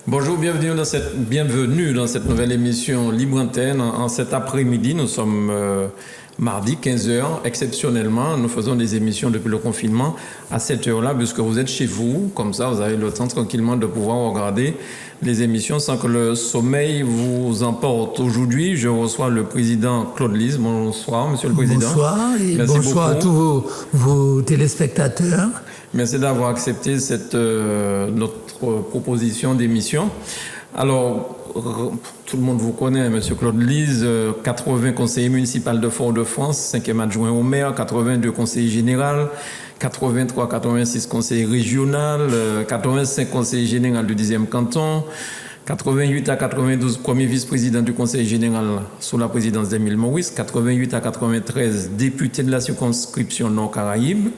Bonjour, bienvenue dans cette nouvelle émission Libre Antenne. En cet après-midi, nous sommes mardi 15h. Exceptionnellement, nous faisons des émissions depuis le confinement à cette heure-là, puisque vous êtes chez vous. Comme ça, vous avez le temps tranquillement de pouvoir regarder les émissions sans que le sommeil vous emporte. Aujourd'hui, je reçois le président Claude Lise. Bonsoir, monsieur le président. Bonsoir et merci bonsoir beaucoup à tous vos téléspectateurs. Merci d'avoir accepté notre proposition d'émission. Alors, tout le monde vous connaît, monsieur Claude Lise, 80 conseillers municipaux de Fort-de-France, 5e adjoint au maire, 82 conseillers généraux, 83-86 conseillers régionaux, 85 conseillers généraux du 10e canton, 88 à 92 premiers vice-présidents du conseil général sous la présidence d'Émile Maurice, 88 à 93 députés de la circonscription Nord-Caraïbes,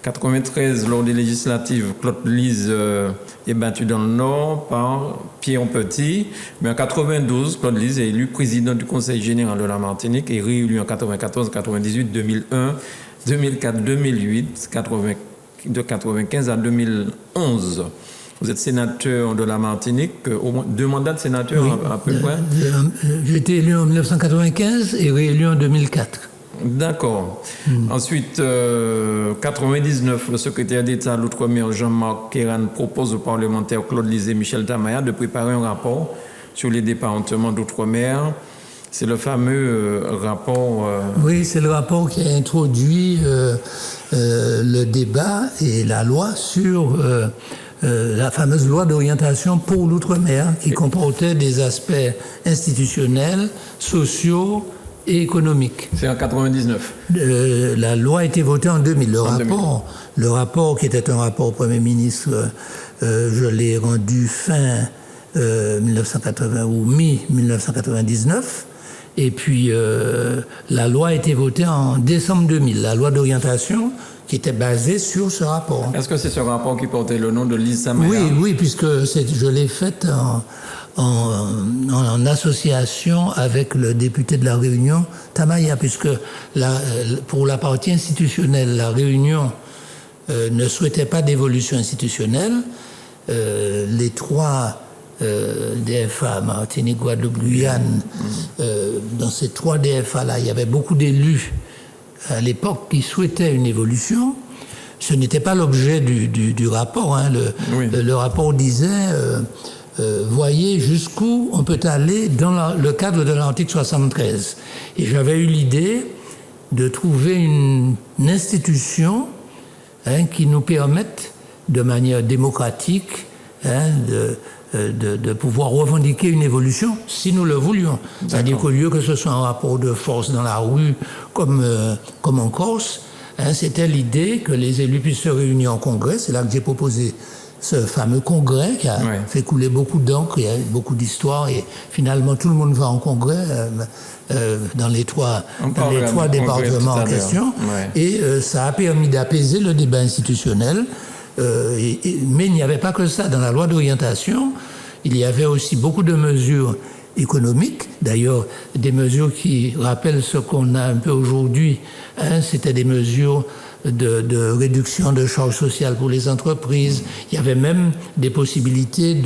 93 lors des législatives, Claude Lise est battu dans le Nord par Pierre Petit. Mais en 92, Claude Lise est élu président du Conseil général de la Martinique et réélu en 94, 98, 2001, 2004, 2008, de 95 à 2011. Vous êtes sénateur de la Martinique, au moins 2 mandats de sénateur oui, à peu près. J'ai été élu en 1995 et réélu en 2004. D'accord. Ensuite, 99, le secrétaire d'État à l'Outre-mer Jean-Marc Kéran propose aux parlementaires Claude Lise et Michel Tamaya de préparer un rapport sur les départements d'Outre-mer. C'est le fameux rapport... Oui, c'est le rapport qui a introduit le débat et la loi sur la fameuse loi d'orientation pour l'Outre-mer qui comportait des aspects institutionnels, sociaux et économique. C'est en 99. La loi a été votée en 2000. Le rapport qui était un rapport au Premier ministre, je l'ai rendu fin 1980 ou mi-1999. Et puis la loi a été votée en décembre 2000. La loi d'orientation qui était basée sur ce rapport. Est-ce que c'est ce rapport qui portait le nom de Lise Tamaya? Oui, puisque je l'ai faite en association avec le député de la Réunion, Tamaya, puisque pour la partie institutionnelle, la Réunion ne souhaitait pas d'évolution institutionnelle. Les 3 DFA, Martinique, Guadeloupe, Guyane, dans ces 3 DFA-là, il y avait beaucoup d'élus à l'époque qui souhaitaient une évolution. Ce n'était pas l'objet du rapport. Hein. Le rapport disait... voyez jusqu'où on peut aller dans le cadre de l'article 73. Et j'avais eu l'idée de trouver une institution qui nous permette, de manière démocratique, de pouvoir revendiquer une évolution si nous le voulions. C'est-à-dire qu'au lieu que ce soit un rapport de force dans la rue comme en Corse, c'était l'idée que les élus puissent se réunir en congrès. C'est là que j'ai proposé ce fameux congrès qui a fait couler beaucoup d'encre, il y a beaucoup d'histoires et finalement tout le monde va en congrès dans les 3 départements en question et ça a permis d'apaiser le débat institutionnel mais il n'y avait pas que ça. Dans la loi d'orientation, il y avait aussi beaucoup de mesures économiques, d'ailleurs des mesures qui rappellent ce qu'on a un peu aujourd'hui, c'était des mesures de réduction de charges sociales pour les entreprises. Il y avait même des possibilités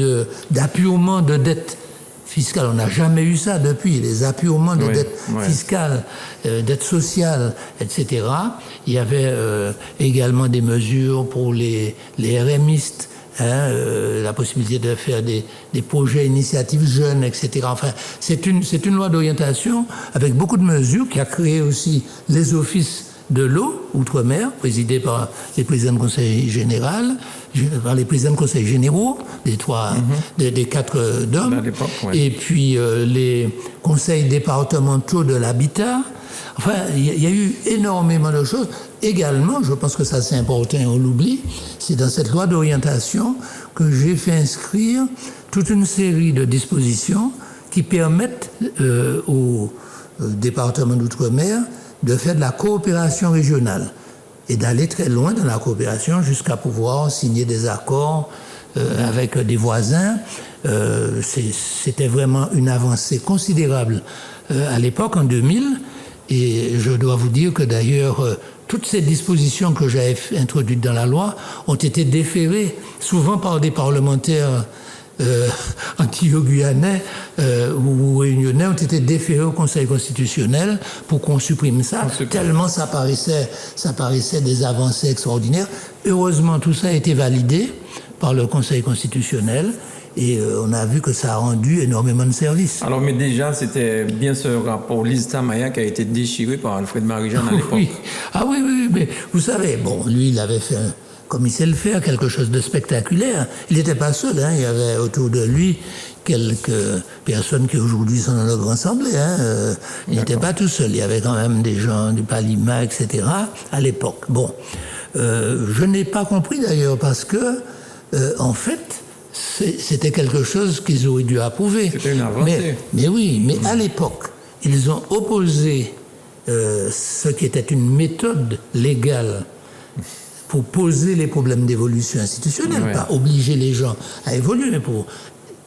d'appurement de dettes fiscales. On n'a jamais eu ça depuis, les appurements de dettes fiscales, dettes sociales, etc. Il y avait également des mesures pour les RMistes, la possibilité de faire des projets initiatives jeunes, etc. Enfin, c'est une loi d'orientation avec beaucoup de mesures qui a créé aussi les offices de l'eau, Outre-mer, présidé par les présidents de conseil général, par les présidents de conseil généraux, des 4 DOM, et puis les conseils départementaux de l'habitat. Enfin, il y a eu énormément de choses. Également, je pense que ça c'est important et on l'oublie, c'est dans cette loi d'orientation que j'ai fait inscrire toute une série de dispositions qui permettent au département d'Outre-mer de faire de la coopération régionale et d'aller très loin dans la coopération jusqu'à pouvoir signer des accords avec des voisins. C'était vraiment une avancée considérable à l'époque, en 2000. Et je dois vous dire que d'ailleurs, toutes ces dispositions que j'avais introduites dans la loi ont été déférées souvent par des parlementaires antillais-guyanais ou réunionnais ont été déférés au Conseil constitutionnel pour qu'on supprime ça, tellement ça paraissait des avancées extraordinaires. Heureusement, tout ça a été validé par le Conseil constitutionnel et on a vu que ça a rendu énormément de services. Alors, mais déjà, c'était bien ce rapport Lise Tamaya qui a été déchiré par Alfred Marie-Jeanne à l'époque. Oui. Ah oui, mais vous savez, bon, lui, il avait fait comme il sait le faire, quelque chose de spectaculaire. Il n'était pas seul, il y avait autour de lui quelques personnes qui aujourd'hui sont dans le Grand Assemblée. Il n'était pas tout seul, il y avait quand même des gens du Palima, etc. à l'époque. Bon, je n'ai pas compris d'ailleurs parce que, en fait, c'était quelque chose qu'ils auraient dû approuver. C'était une avancée. Mais oui, mais à l'époque, ils ont opposé ce qui était une méthode légale pour poser les problèmes d'évolution institutionnelle, pas obliger les gens à évoluer, mais pour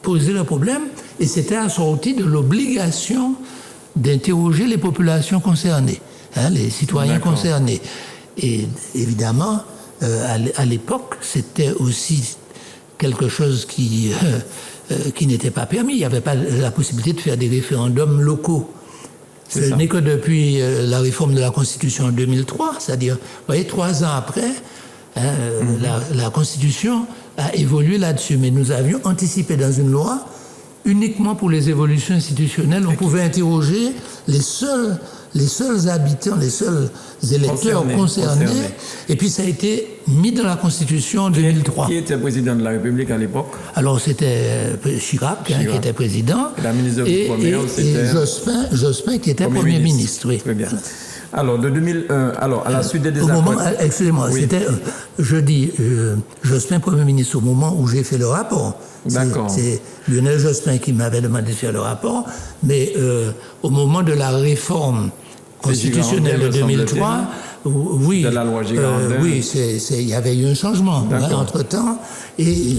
poser le problème. Et c'était assorti de l'obligation d'interroger les populations concernées, les citoyens concernés. Et évidemment, à l'époque, c'était aussi quelque chose qui n'était pas permis. Il n'y avait pas la possibilité de faire des référendums locaux. Ce n'est que depuis la réforme de la Constitution en 2003, c'est-à-dire, vous voyez, 3 ans après, la Constitution a évolué là-dessus. Mais nous avions anticipé dans une loi, uniquement pour les évolutions institutionnelles, on pouvait interroger les seuls habitants, les seuls électeurs concernés. Et puis ça a été mis dans la Constitution en 2003. Qui était président de la République à l'époque? Alors c'était Chirac qui était président. Et la ministre de l'Outre-mer, c'était Jospin qui était Premier ministre. Oui. Très bien. Alors, de 2001, à la suite des désaccords... Excusez-moi, c'était, je dis, Jospin Premier ministre au moment où j'ai fait le rapport. D'accord. C'est Lionel Jospin qui m'avait demandé de faire le rapport, mais au moment de la réforme constitutionnelle de 2003, oui, de la loi Girardin. Oui, il y avait eu un changement entre-temps, et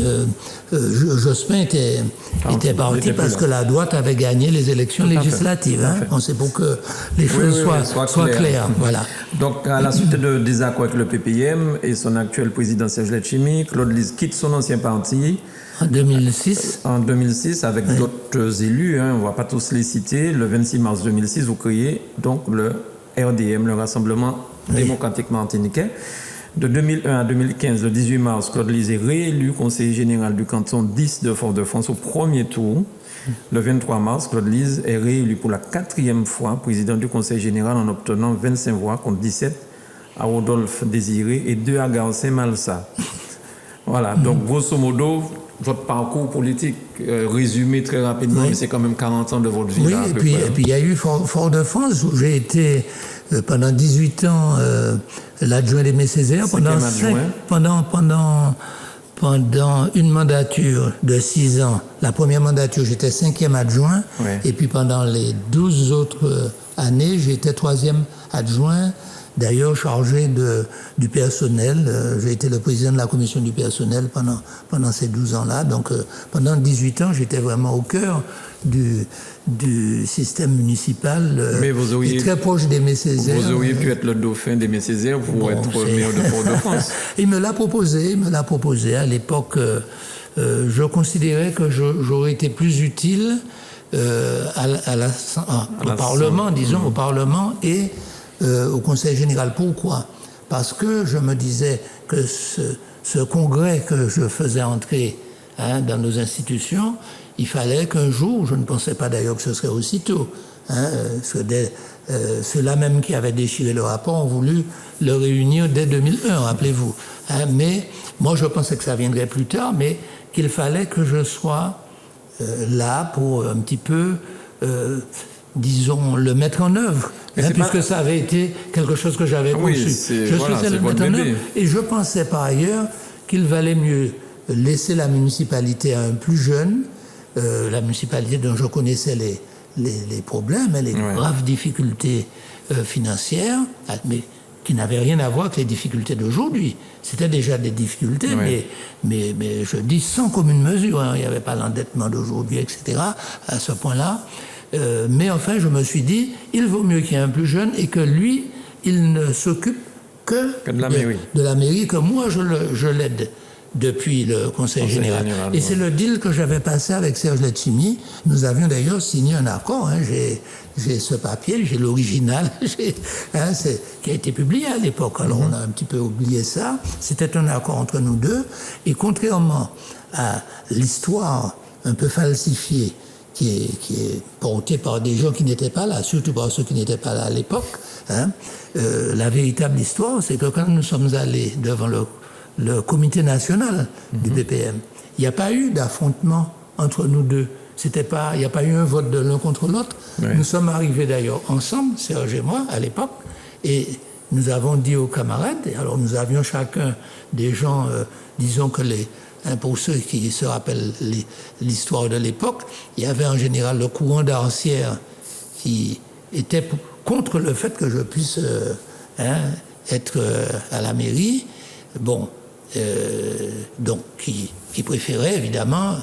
Jospin était parti parce que la droite avait gagné les élections législatives. C'est pour que les choses soient claires. Voilà. Donc, à la suite de désaccords avec le PPM et son actuel président Serge Letchimy, Claude Lise quitte son ancien parti. En 2006. En 2006, avec d'autres élus, on ne va pas tous les citer. Le 26 mars 2006, vous créez donc le RDM, le Rassemblement démocratique martiniquais. De 2001 à 2015, le 18 mars, Claude Lise est réélu conseiller général du canton 10 de Fort-de-France au premier tour. Le 23 mars, Claude Lise est réélu pour la 4e fois président du conseil général en obtenant 25 voix contre 17 à Rodolphe Désiré et 2 à Garcin Malsa. Voilà, donc grosso modo, votre parcours politique, résumé très rapidement, mais c'est quand même 40 ans de votre vie. Oui, là, et puis il y a eu Fort-de-France où j'ai été pendant 18 ans l'adjoint d'Aimé Césaire, pendant une mandature de 6 ans. La première mandature, j'étais 5e adjoint, et puis pendant les 12 autres années, j'étais 3e adjoint. D'ailleurs, chargé du personnel, j'ai été le président de la commission du personnel pendant ces 12 ans-là. Donc, pendant 18 ans, j'étais vraiment au cœur du système municipal, mais vous auriez, très proche d'Aimé Césaire. Vous auriez pu être le dauphin d'Aimé Césaire pour être maire de Fort-de-France. Il me l'a proposé. À l'époque, je considérais que j'aurais été plus utile au Parlement, disons, au Parlement et au Conseil général. Pourquoi? Parce que je me disais que ce congrès que je faisais entrer dans nos institutions, il fallait qu'un jour, je ne pensais pas d'ailleurs que ce serait aussitôt, ceux-là même qui avaient déchiré le rapport ont voulu le réunir dès 2001, rappelez-vous. Mais moi, je pensais que ça viendrait plus tard, mais qu'il fallait que je sois là pour un petit peu... disons, le mettre en œuvre, puisque ça avait été quelque chose que j'avais conçu. Je souhaitais le mettre en œuvre, et je pensais par ailleurs qu'il valait mieux laisser la municipalité à un plus jeune, la municipalité dont je connaissais les problèmes, les graves difficultés financières, mais qui n'avaient rien à voir avec les difficultés d'aujourd'hui. C'était déjà des difficultés, mais je dis sans commune mesure. Il n'y avait pas l'endettement d'aujourd'hui, etc., à ce point-là. Mais enfin, je me suis dit, il vaut mieux qu'il y ait un plus jeune et que lui, il ne s'occupe que de la mairie. De la mairie, que moi, je l'aide. depuis le Conseil général. Et c'est le deal que j'avais passé avec Serge Letchimy. Nous avions d'ailleurs signé un accord. Hein. J'ai ce papier, j'ai l'original, qui a été publié à l'époque. Alors on a un petit peu oublié ça. C'était un accord entre nous deux. Et contrairement à l'histoire un peu falsifiée qui est portée par des gens qui n'étaient pas là, surtout par ceux qui n'étaient pas là à l'époque, la véritable histoire, c'est que quand nous sommes allés devant le comité national du PPM, il n'y a pas eu d'affrontement entre nous deux. Il n'y a pas eu un vote de l'un contre l'autre. Oui. Nous sommes arrivés d'ailleurs ensemble, Serge et moi, à l'époque, et nous avons dit aux camarades, alors nous avions chacun des gens, disons que pour ceux qui se rappellent l'histoire de l'époque, il y avait en général le courant d'Arcière qui était contre le fait que je puisse être à la mairie, donc qui préférait évidemment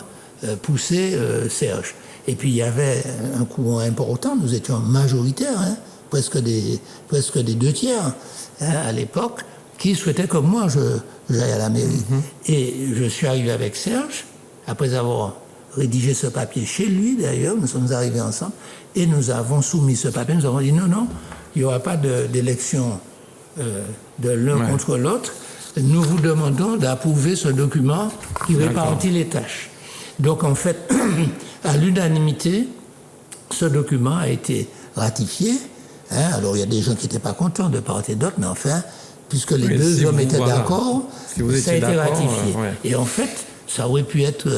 pousser Serge. Et puis il y avait un courant important, nous étions majoritaires, presque des 2/3 à l'époque, qui souhaitait que moi j'aille à la mairie. Et je suis arrivé avec Serge, après avoir rédigé ce papier chez lui d'ailleurs, nous sommes arrivés ensemble, et nous avons soumis ce papier, nous avons dit non, il n'y aura pas d'élection de l'un contre l'autre, nous vous demandons d'approuver ce document qui répartit les tâches. Donc en fait, à l'unanimité, ce document a été ratifié. Alors il y a des gens qui n'étaient pas contents de part et d'autre, mais enfin, puisque les deux hommes étaient d'accord, ça a été ratifié. Et en fait, ça aurait pu être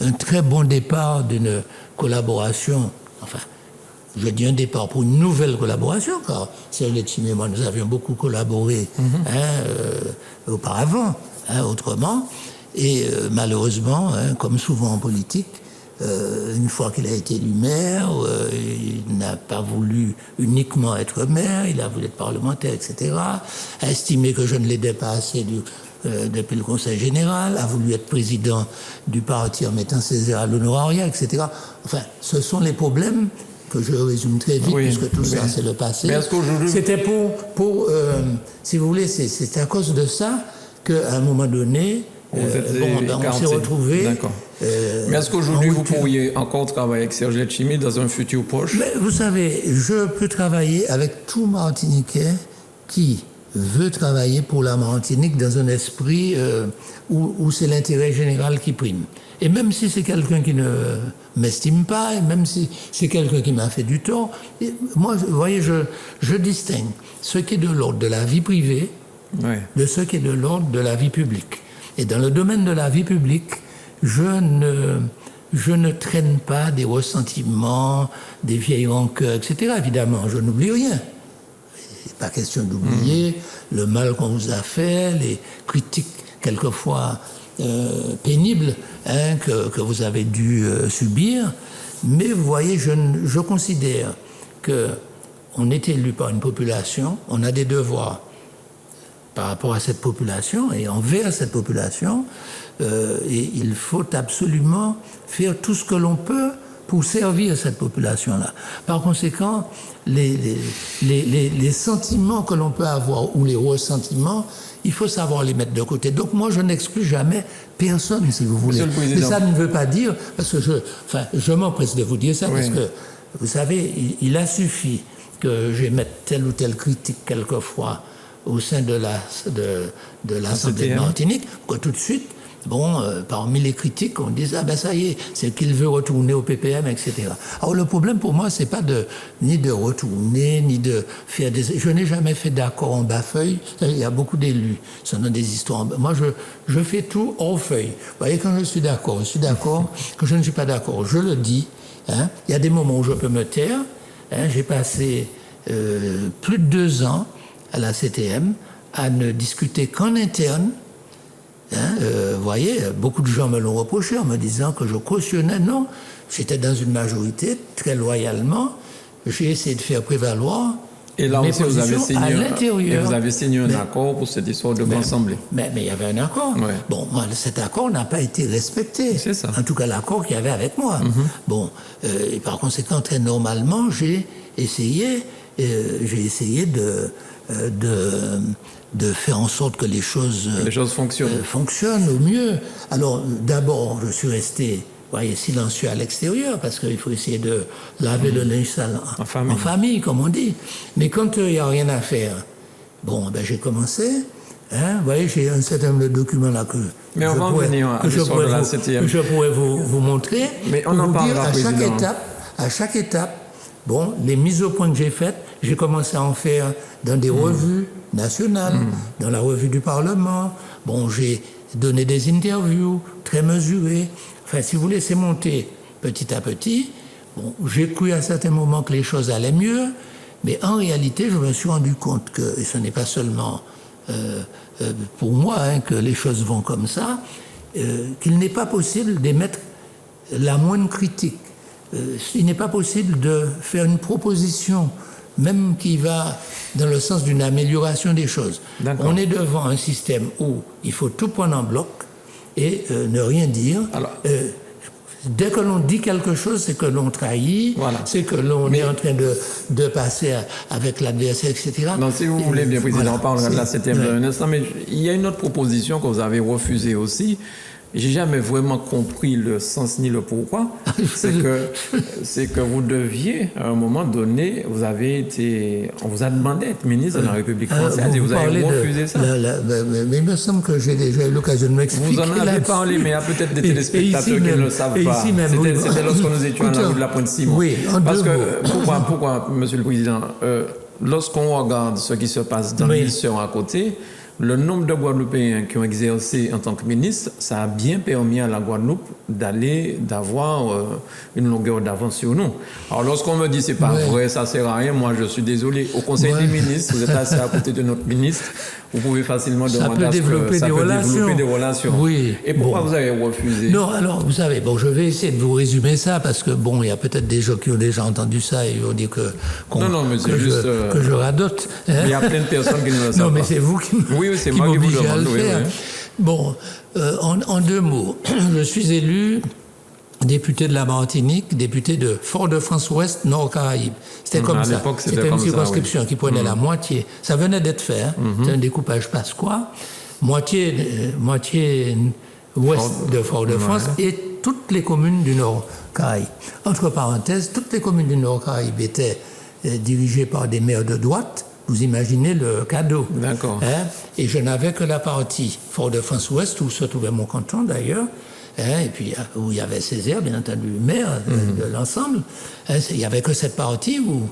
un très bon départ d'une collaboration, enfin, je dis un départ pour une nouvelle collaboration, car Serge Letchimy et moi, nous avions beaucoup collaboré auparavant, autrement. Et malheureusement, comme souvent en politique, une fois qu'il a été élu maire, il n'a pas voulu uniquement être maire, il a voulu être parlementaire, etc. A estimé que je ne l'aidais pas assez depuis le Conseil général, a voulu être président du parti en mettant Césaire à l'honorariat, etc. Enfin, ce sont les problèmes que je résume très vite, puisque tout ça, c'est le passé. C'était si vous voulez, c'est à cause de ça qu'à un moment donné, on s'est retrouvés. D'accord. Mais est-ce qu'aujourd'hui, vous pourriez encore travailler avec Serge Letchimy dans un futur proche? Mais vous savez, je peux travailler avec tout Martiniquais qui veut travailler pour la Martinique dans un esprit où c'est l'intérêt général qui prime. Et même si c'est quelqu'un qui ne m'estime pas, et même si c'est quelqu'un qui m'a fait du tort, moi, vous voyez, je distingue ce qui est de l'ordre de la vie privée de ce qui est de l'ordre de la vie publique. Et dans le domaine de la vie publique, je ne traîne pas des ressentiments, des vieilles rancœurs, etc. Évidemment, je n'oublie rien. Il n'est pas question d'oublier le mal qu'on vous a fait, les critiques quelquefois pénibles que vous avez dû subir. Mais vous voyez, je considère qu'on est élu par une population, on a des devoirs par rapport à cette population et envers cette population, et il faut absolument faire tout ce que l'on peut pour servir cette population-là. Par conséquent, les sentiments que l'on peut avoir ou les ressentiments, il faut savoir les mettre de côté. Donc moi, je n'exclus jamais personne, si vous voulez. Mais ça ne veut pas dire, parce que je m'empresse de vous dire ça, parce que, vous savez, il a suffi que j'émette telle ou telle critique quelquefois au sein de l'Assemblée de Martinique, que tout de suite, parmi les critiques, on dise « Ah ben ça y est, c'est qu'il veut retourner au PPM, etc. » Alors le problème pour moi, c'est pas ni de retourner, ni de faire des... Je n'ai jamais fait d'accord en bas-feuille. Il y a beaucoup d'élus, ça donne des histoires. Moi, je fais tout hors feuille. Vous voyez, quand je suis d'accord, je suis d'accord. Quand je ne suis pas d'accord, je le dis. Il y a des moments où je peux me taire. J'ai passé plus de 2 ans à la CTM, à ne discuter qu'en interne. Vous voyez, beaucoup de gens me l'ont reproché en me disant que je cautionnais. Non, j'étais dans une majorité, très loyalement. J'ai essayé de faire prévaloir et là mes aussi, positions à l'intérieur. Et vous avez signé un accord pour cette histoire de l'Assemblée. Mais il y avait un accord. Ouais. Bon, moi, cet accord n'a pas été respecté. C'est ça. En tout cas, l'accord qu'il y avait avec moi. Et par conséquent, très normalement, j'ai essayé de faire en sorte que les choses fonctionnent au mieux. Alors, d'abord, je suis resté, vous voyez, silencieux à l'extérieur, parce qu'il faut essayer de laver le linge sale en famille, comme on dit. Mais quand il n'y a rien à faire, bon, ben, j'ai commencé. Hein, vous voyez, j'ai un certain nombre de documents là que je pourrais vous montrer. Mais on en parle à chaque étape, bon, les mises au point que j'ai faites, j'ai commencé à en faire dans des revues nationales, dans la revue du Parlement. Bon, j'ai donné des interviews très mesurées. Enfin, si vous voulez, c'est monté petit à petit. Bon, j'ai cru à certains moments que les choses allaient mieux, mais en réalité, je me suis rendu compte que, et ce n'est pas seulement pour moi que les choses vont comme ça, qu'il n'est pas possible d'émettre la moindre critique. Il n'est pas possible de faire une proposition, même qui va dans le sens d'une amélioration des choses. D'accord. On est devant un système où il faut tout prendre en bloc et ne rien dire. Alors, dès que l'on dit quelque chose, c'est que l'on trahit, c'est que l'on est en train de passer avec l'adversaire, etc. Non, si vous voulez bien, Président, on parlera de la 7e dans un instant, mais il y a une autre proposition que vous avez refusée aussi. J'ai jamais vraiment compris le sens ni le pourquoi. C'est que vous deviez, à un moment donné, on vous a demandé d'être ministre de la République française et vous avez refusé ça. Mais il me semble que j'ai déjà eu l'occasion de m'expliquer. Vous en avez parlé, mais il y a peut-être des téléspectateurs qui ne le savent pas. C'était lorsque nous étions à la rue de la Pointe-Simon. Oui, parce que, pourquoi, Monsieur le Président, lorsqu'on regarde ce qui se passe dans l'émission à côté, le nombre de Guadeloupéens qui ont exercé en tant que ministre, ça a bien permis à la Guadeloupe d'avoir une longueur d'avance sur nous. Alors lorsqu'on me dit c'est pas vrai, ça sert à rien, moi je suis désolé. Au Conseil des ministres, vous êtes assis à côté de notre ministre, vous pouvez facilement demander à ce que ça peut développer des relations. Oui. Et pourquoi vous avez refusé? Non, alors vous savez, je vais essayer de vous résumer ça parce que il y a peut-être des gens qui ont déjà entendu ça et ils vont dire que je radote. Hein? Il y a plein de personnes qui ne le savent pas. Non, mais c'est vous qui m'obligez à le faire. Bon, en deux mots, je suis élu député de la Martinique, député de Fort-de-France-Ouest, Nord-Caraïbes. C'était comme ça. C'était une circonscription qui prenait la moitié. Ça venait d'être fait. C'était un découpage pasquois. Moitié ouest de Fort-de-France et toutes les communes du Nord-Caraïbes. Entre parenthèses, toutes les communes du Nord-Caraïbes étaient dirigées par des maires de droite. Vous imaginez le cadeau. D'accord. Hein? Et je n'avais que la partie Fort-de-France-Ouest, où se trouvait mon canton d'ailleurs, et puis où il y avait Césaire, bien entendu, maire de l'ensemble. Il n'y avait que cette partie où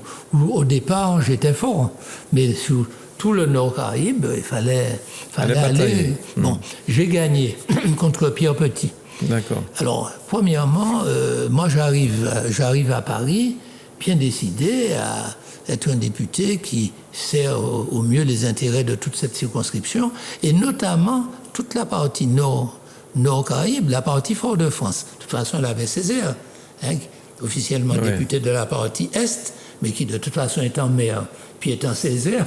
au départ, j'étais fort. Mais sur tout le Nord-Caraïbe, il fallait aller. Bon, j'ai gagné contre Pierre Petit. D'accord. Alors, premièrement, moi, j'arrive à Paris, bien décidé à être un député qui sert au mieux les intérêts de toute cette circonscription, et notamment toute la partie Nord-Caraïbe, la partie Fort-de-France. De toute façon, elle avait Césaire, officiellement député de la partie Est, mais qui de toute façon étant maire, puis étant Césaire,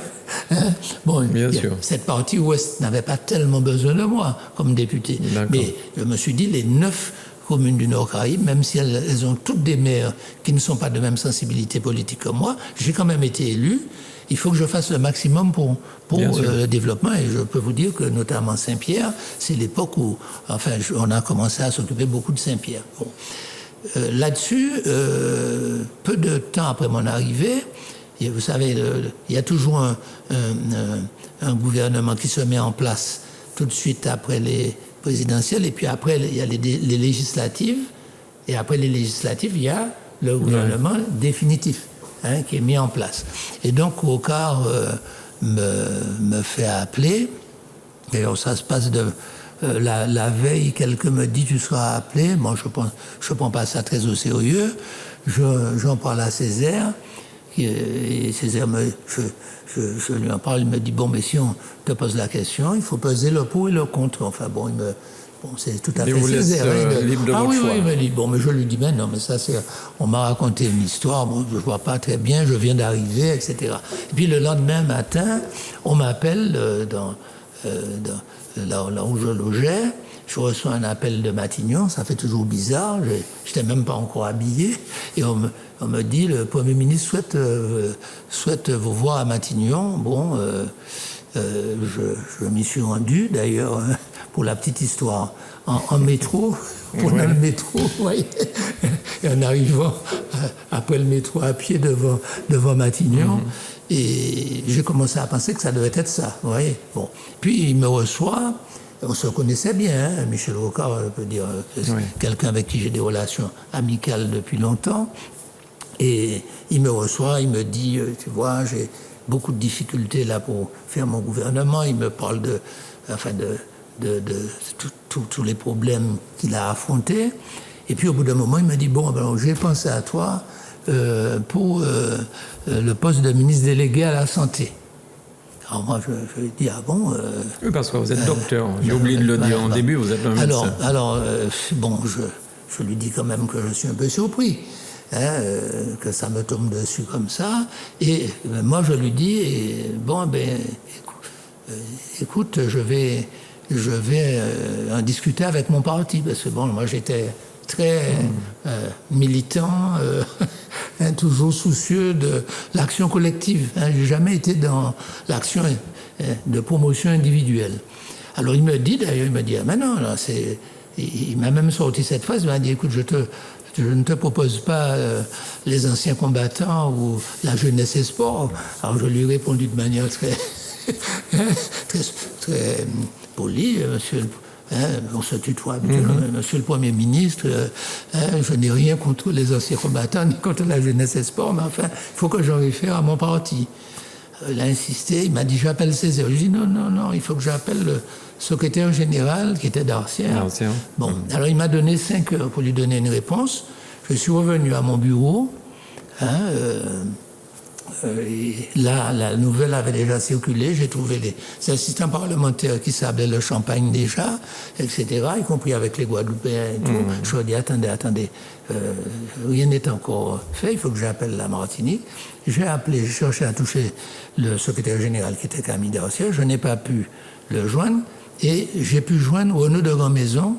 cette partie Ouest n'avait pas tellement besoin de moi comme député. Mais je me suis dit, les 9 communes du Nord-Caraïbe, même si elles ont toutes des maires qui ne sont pas de même sensibilité politique que moi, j'ai quand même été élu. Il faut que je fasse le maximum pour le développement. Et je peux vous dire que, notamment Saint-Pierre, c'est l'époque où on a commencé à s'occuper beaucoup de Saint-Pierre. Bon. Là-dessus, peu de temps après mon arrivée, et vous savez, il y a toujours un gouvernement qui se met en place tout de suite après les présidentielles, et puis après, il y a les législatives, et après les législatives, il y a le gouvernement définitif qui est mis en place. Et donc, Ocard me fait appeler. D'ailleurs, ça se passe la veille, quelqu'un me dit « tu seras appelé ». Moi, je prends pas ça très au sérieux. J'en parle à Césaire. Et Césaire, je lui en parle, il me dit « bon, mais si on te pose la question, il faut peser le pour et le contre ». Enfin bon, c'est tout à fait Césaire. Libre de votre choix. Oui, il me dit, mais je lui dis, mais non, mais ça c'est, on m'a raconté une histoire, je vois pas très bien, je viens d'arriver, etc. Et puis le lendemain matin, on m'appelle là où je logeais, je reçois un appel de Matignon, ça fait toujours bizarre, je n'étais même pas encore habillé, et on me dit, le Premier ministre souhaite vous voir à Matignon. Bon, je m'y suis rendu, d'ailleurs, pour la petite histoire, en métro, prenant le métro, et en arrivant après le métro à pied devant Matignon, et j'ai commencé à penser que ça devait être ça, vous voyez. Bon. Puis il me reçoit, on se connaissait bien, hein, Michel Rocard, je peux dire, quelqu'un avec qui j'ai des relations amicales depuis longtemps, et il me reçoit, il me dit, tu vois, j'ai beaucoup de difficultés là pour faire mon gouvernement, il me parle de tous les problèmes qu'il a affrontés. Et puis au bout d'un moment, il m'a dit, bon, ben, j'ai pensé à toi pour le poste de ministre délégué à la Santé. Alors moi, je lui ai dit, ah bon Oui, parce que vous êtes docteur, j'ai oublié de le dire en début, vous êtes un médecin. Alors bon, je lui dis quand même que je suis un peu surpris. Que ça me tombe dessus comme ça. Et moi, je lui dis, bon, ben, écoute, je vais en discuter avec mon parti, parce que bon, moi, j'étais très militant, toujours soucieux de l'action collective. J'ai jamais été dans l'action de promotion individuelle. Alors, il me dit, d'ailleurs, ah, mais non, là, il m'a même sorti cette phrase, il m'a dit, écoute, je ne te propose pas les anciens combattants ou la jeunesse et sport. Alors je lui ai répondu de manière très polie, monsieur, on se tutoie habituellement, monsieur le Premier ministre, je n'ai rien contre les anciens combattants ni contre la jeunesse et sport, mais enfin, il faut que j'en réfère à mon parti. Il a insisté, il m'a dit j'appelle Césaire. Je lui ai dit non, il faut que j'appelle le secrétaire général qui était d'Arcière. Bon, alors il m'a donné 5 heures pour lui donner une réponse. Je suis revenu à mon bureau. Et là, la nouvelle avait déjà circulé. J'ai trouvé les assistants parlementaires qui sablaient le champagne déjà, etc., y compris avec les Guadeloupéens et tout. Je leur ai dit attendez, rien n'est encore fait, il faut que j'appelle la Martinique. J'ai cherché à toucher le secrétaire général qui était Camille Darcière. Je n'ai pas pu le joindre et j'ai pu joindre Renaud de Grandmaison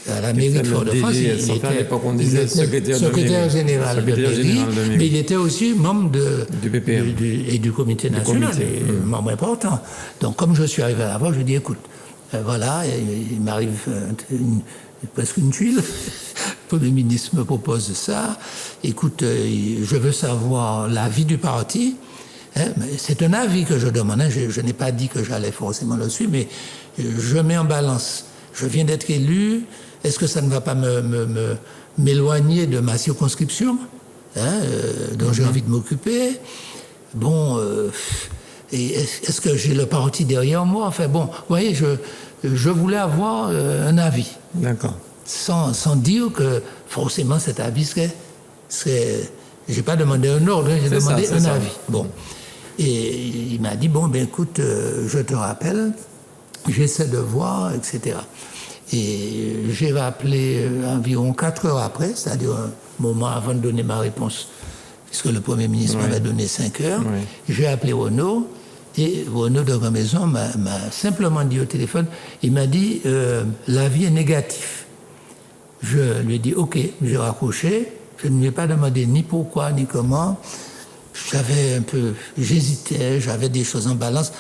à la mairie de Fort-de-France. Il était secrétaire général de mairie, mais il était aussi membre du BPM et du comité national, membre important. Donc comme je suis arrivé à la voir, je dis écoute, voilà, il m'arrive presque une tuile. Le Premier ministre me propose ça. Écoute, je veux savoir l'avis du parti. C'est un avis que je demande. Je n'ai pas dit que j'allais forcément le suivre, mais je mets en balance. Je viens d'être élu. Est-ce que ça ne va pas m'éloigner de ma circonscription, dont j'ai envie de m'occuper? Bon, est-ce que j'ai le parti derrière moi? Enfin bon, vous voyez, je voulais avoir un avis. D'accord. Sans dire que forcément cet avis serait j'ai pas demandé un ordre, j'ai demandé un avis. Bon. Et il m'a dit, bon, ben écoute, je te rappelle, j'essaie de voir, etc. Et j'ai rappelé environ 4 heures après, c'est-à-dire un moment avant de donner ma réponse, puisque le Premier ministre m'avait donné 5 heures. J'ai appelé Renaud, et Renaud de Grandmaison m'a simplement dit au téléphone, il m'a dit, l'avis est négatif. Je lui ai dit, ok, j'ai raccroché, je ne lui ai pas demandé ni pourquoi, ni comment. J'hésitais, j'avais des choses en balance.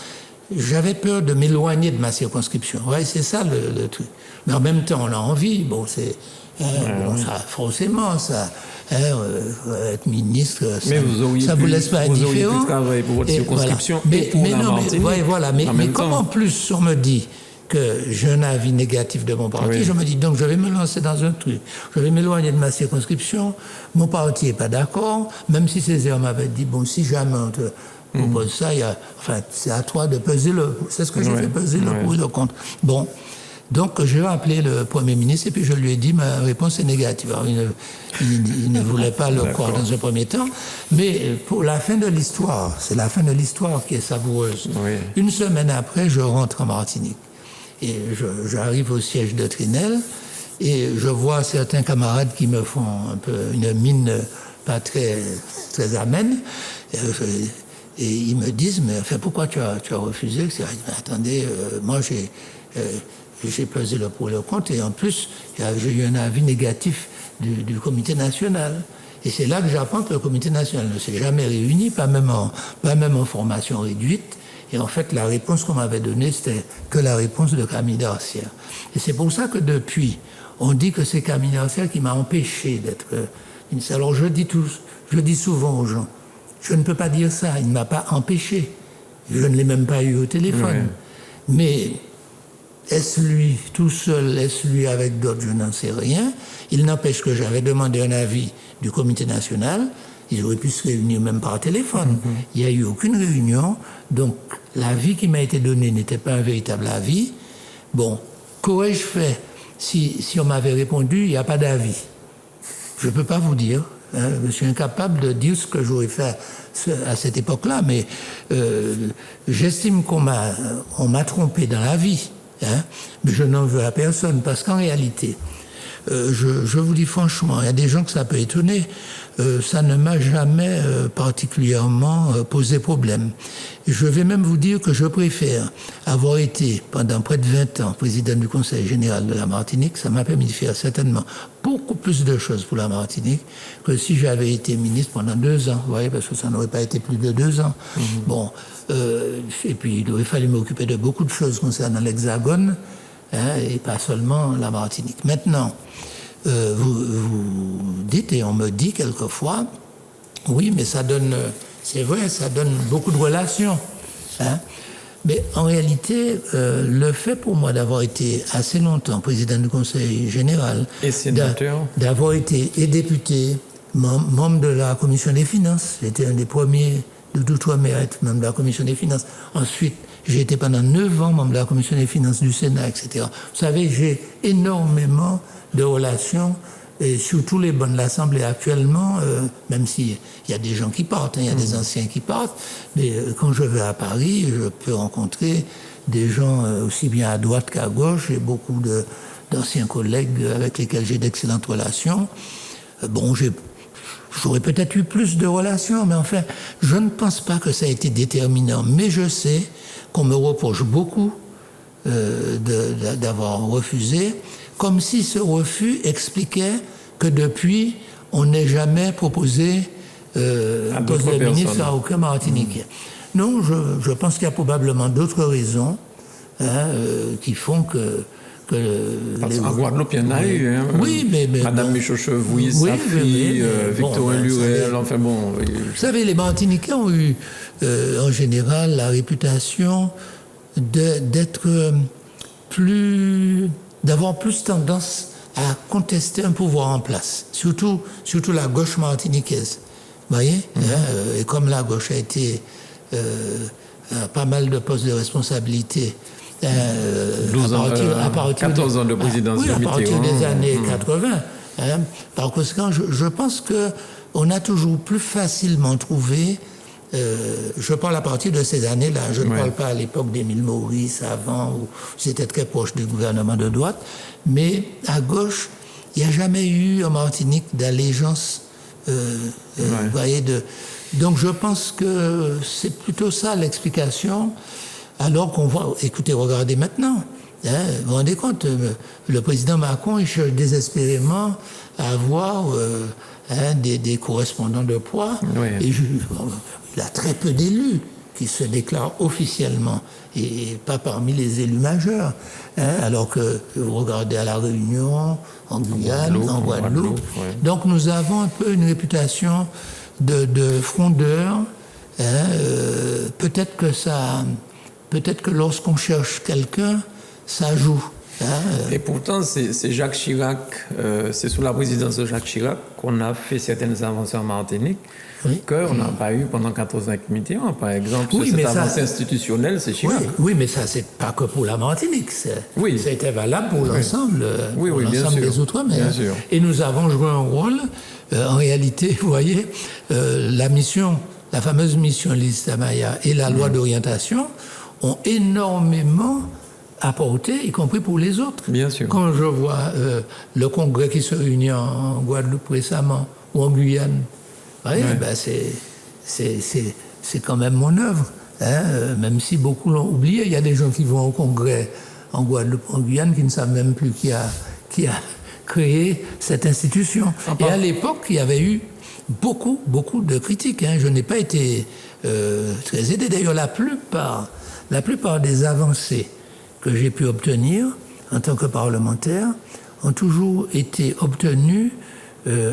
J'avais peur de m'éloigner de ma circonscription. Ouais, c'est ça le truc. Mais en même temps, on a envie. Bon, c'est ça, forcément, ça. Être ministre, ça vous laisse pas indifférent. Vous auriez pu travailler pour votre circonscription et pour la Martinique. Mais comme en plus on me dit que j'ai un avis négatif de mon parti, je me dis donc je vais me lancer dans un truc. Je vais m'éloigner de ma circonscription. Mon parti n'est pas d'accord, même si Césaire m'avait dit bon, si jamais on te propose ça, c'est à toi de peser c'est ce que j'ai fait, peser le pour et le contre. Bon. Donc, j'ai appelé le Premier ministre et puis je lui ai dit ma réponse est négative. Alors, il ne voulait pas le croire dans un premier temps, mais pour la fin de l'histoire, c'est la fin de l'histoire qui est savoureuse. Une semaine après, je rentre en Martinique et j'arrive au siège de Trinel et je vois certains camarades qui me font un peu une mine pas très, très amène. Et ils me disent, mais enfin, pourquoi tu as refusé? Je dis, mais attendez, moi j'ai pesé le pour et le contre, et en plus, j'ai eu un avis négatif du comité national. Et c'est là que j'apprends que le comité national ne s'est jamais réuni, pas même en formation réduite. Et en fait, la réponse qu'on m'avait donnée, c'était que la réponse de Camille Darcière. Et c'est pour ça que depuis, on dit que c'est Camille Darcière qui m'a empêché d'être ministre. Alors je dis souvent aux gens, je ne peux pas dire ça, il ne m'a pas empêché. Je ne l'ai même pas eu au téléphone. Oui. Mais est-ce lui tout seul, est-ce lui avec d'autres, je n'en sais rien. Il n'empêche que j'avais demandé un avis du comité national. Ils auraient pu se réunir même par téléphone. Il n'y a eu aucune réunion. Donc, l'avis qui m'a été donné n'était pas un véritable avis. Bon, qu'aurais-je fait si on m'avait répondu, il n'y a pas d'avis? Je ne peux pas vous dire. Hein, je suis incapable de dire ce que j'aurais fait à cette époque-là, mais j'estime qu'on m'a trompé dans la vie. Hein, mais je n'en veux à personne, parce qu'en réalité, je vous dis franchement, il y a des gens que ça peut étonner, ça ne m'a jamais particulièrement posé problème. Je vais même vous dire que je préfère avoir été pendant près de 20 ans président du Conseil général de la Martinique. Ça m'a permis de faire certainement beaucoup plus de choses pour la Martinique que si j'avais été ministre pendant 2 ans, vous voyez, parce que ça n'aurait pas été plus de 2 ans. Bon, et puis il aurait fallu m'occuper de beaucoup de choses concernant l'Hexagone, hein, et pas seulement la Martinique. Maintenant, vous dites, et on me dit quelquefois, oui, mais ça donne, c'est vrai, ça donne beaucoup de relations. Hein. Mais en réalité, le fait pour moi d'avoir été assez longtemps président du Conseil général, et sénateur, d'avoir été et député, membre de la Commission des finances, j'étais un des premiers de d'outre-mer à être membre de la Commission des finances. Ensuite, j'ai été pendant 9 ans membre de la Commission des finances du Sénat, etc. Vous savez, j'ai énormément de relations, et sur tous les bancs de l'Assemblée actuellement, même s'il y a des gens qui partent, hein, il y a des anciens qui partent, mais quand je vais à Paris, je peux rencontrer des gens aussi bien à droite qu'à gauche, et beaucoup d'anciens collègues avec lesquels j'ai d'excellentes relations. Bon, j'aurais peut-être eu plus de relations, mais enfin, je ne pense pas que ça a été déterminant. Mais je sais qu'on me reproche beaucoup d'avoir refusé, comme si ce refus expliquait que depuis, on n'ait jamais proposé un poste de ministre à aucun Martiniquais. Non, je pense qu'il y a probablement d'autres raisons, hein, qui font que en Guadeloupe, il y en a eu. Hein, oui, mais Madame Michaud-Chevouille, sa fille, Victorine Lurel, enfin bon. Vous savez, les Martiniquais ont eu, en général, la réputation d'avoir plus tendance à contester un pouvoir en place, surtout la gauche martiniquaise. Vous voyez, et comme la gauche a été pas mal de postes de responsabilité, 14 ans de présidence de Mitterrand. À partir des années 80. Hein, par conséquent, je pense qu'on a toujours plus facilement trouvé, je parle à partir de ces années-là, je ne parle pas à l'époque d'Émile Maurice, avant, où j'étais très proche du gouvernement de droite, mais à gauche, il n'y a jamais eu en Martinique d'allégeance, vous voyez, donc je pense que c'est plutôt ça l'explication. Alors qu'on voit, écoutez, regardez maintenant, hein, vous vous rendez compte, le président Macron, il cherche désespérément à avoir des correspondants de poids, et il a très peu d'élus qui se déclarent officiellement, et pas parmi les élus majeurs, hein, alors que vous regardez à La Réunion, en Guyane, en Guadeloupe. Donc nous avons un peu une réputation de frondeur, hein, peut-être que lorsqu'on cherche quelqu'un, ça joue. Hein. Et pourtant, c'est Jacques Chirac, c'est sous la présidence de Jacques Chirac qu'on a fait certaines avancées en Martinique qu'on n'a pas eu pendant 14 ans avec Mitterrand, par exemple. Cette avancée institutionnelle, c'est Chirac. Oui, mais ça, c'est pas que pour la Martinique. C'était valable pour l'ensemble, des Outre-mer. Et nous avons joué un rôle, en réalité, vous voyez, la fameuse mission Lise Tamaya et la loi d'orientation ont énormément apporté, y compris pour les autres. Bien sûr. Quand je vois le congrès qui se réunit en Guadeloupe récemment, ou en Guyane, c'est quand même mon œuvre, hein, même si beaucoup l'ont oublié. Il y a des gens qui vont au congrès en Guadeloupe, en Guyane, qui ne savent même plus qui a créé cette institution. Et à l'époque, il y avait eu beaucoup de critiques. Je n'ai pas été très aidé. D'ailleurs, la plupart des avancées que j'ai pu obtenir en tant que parlementaire ont toujours été obtenues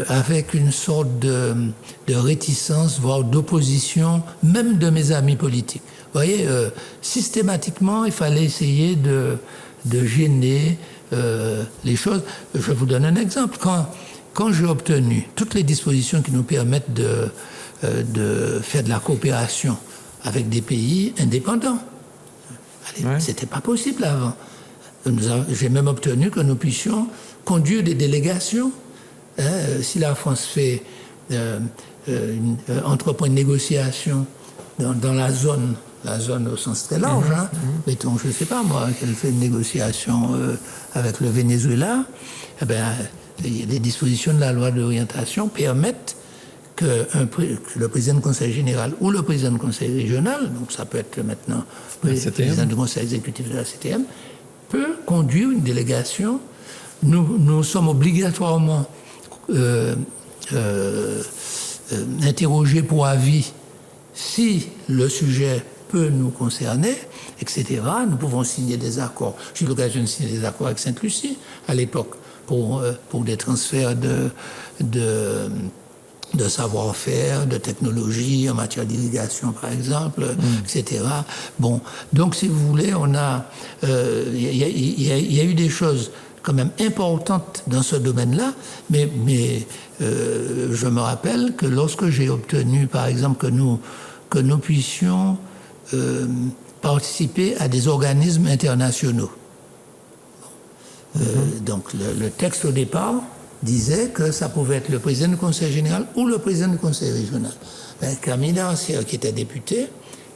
avec une sorte de réticence, voire d'opposition, même de mes amis politiques. Vous voyez, systématiquement, il fallait essayer de gêner les choses. Je vous donne un exemple. Quand j'ai obtenu toutes les dispositions qui nous permettent de faire de la coopération avec des pays indépendants, c'était pas possible avant. J'ai même obtenu que nous puissions conduire des délégations. Si la France entreprend une négociation dans la zone au sens très large, mettons, je ne sais pas moi, qu'elle fait une négociation avec le Venezuela, les dispositions de la loi d'orientation permettent que le président du conseil général ou le président du conseil régional, donc ça peut être maintenant le président du conseil exécutif de la CTM, peut conduire une délégation. Nous sommes obligatoirement interrogés pour avis si le sujet peut nous concerner, etc. Nous pouvons signer des accords. J'ai eu l'occasion de signer des accords avec Sainte-Lucie à l'époque pour des transferts de savoir-faire, de technologie en matière d'irrigation, par exemple, etc. Bon, donc si vous voulez, il y a eu des choses quand même importantes dans ce domaine-là, mais je me rappelle que lorsque j'ai obtenu, par exemple, que nous puissions participer à des organismes internationaux. Donc le texte au départ disait que ça pouvait être le président du conseil général ou le président du conseil régional. Camille Dancière, qui était député,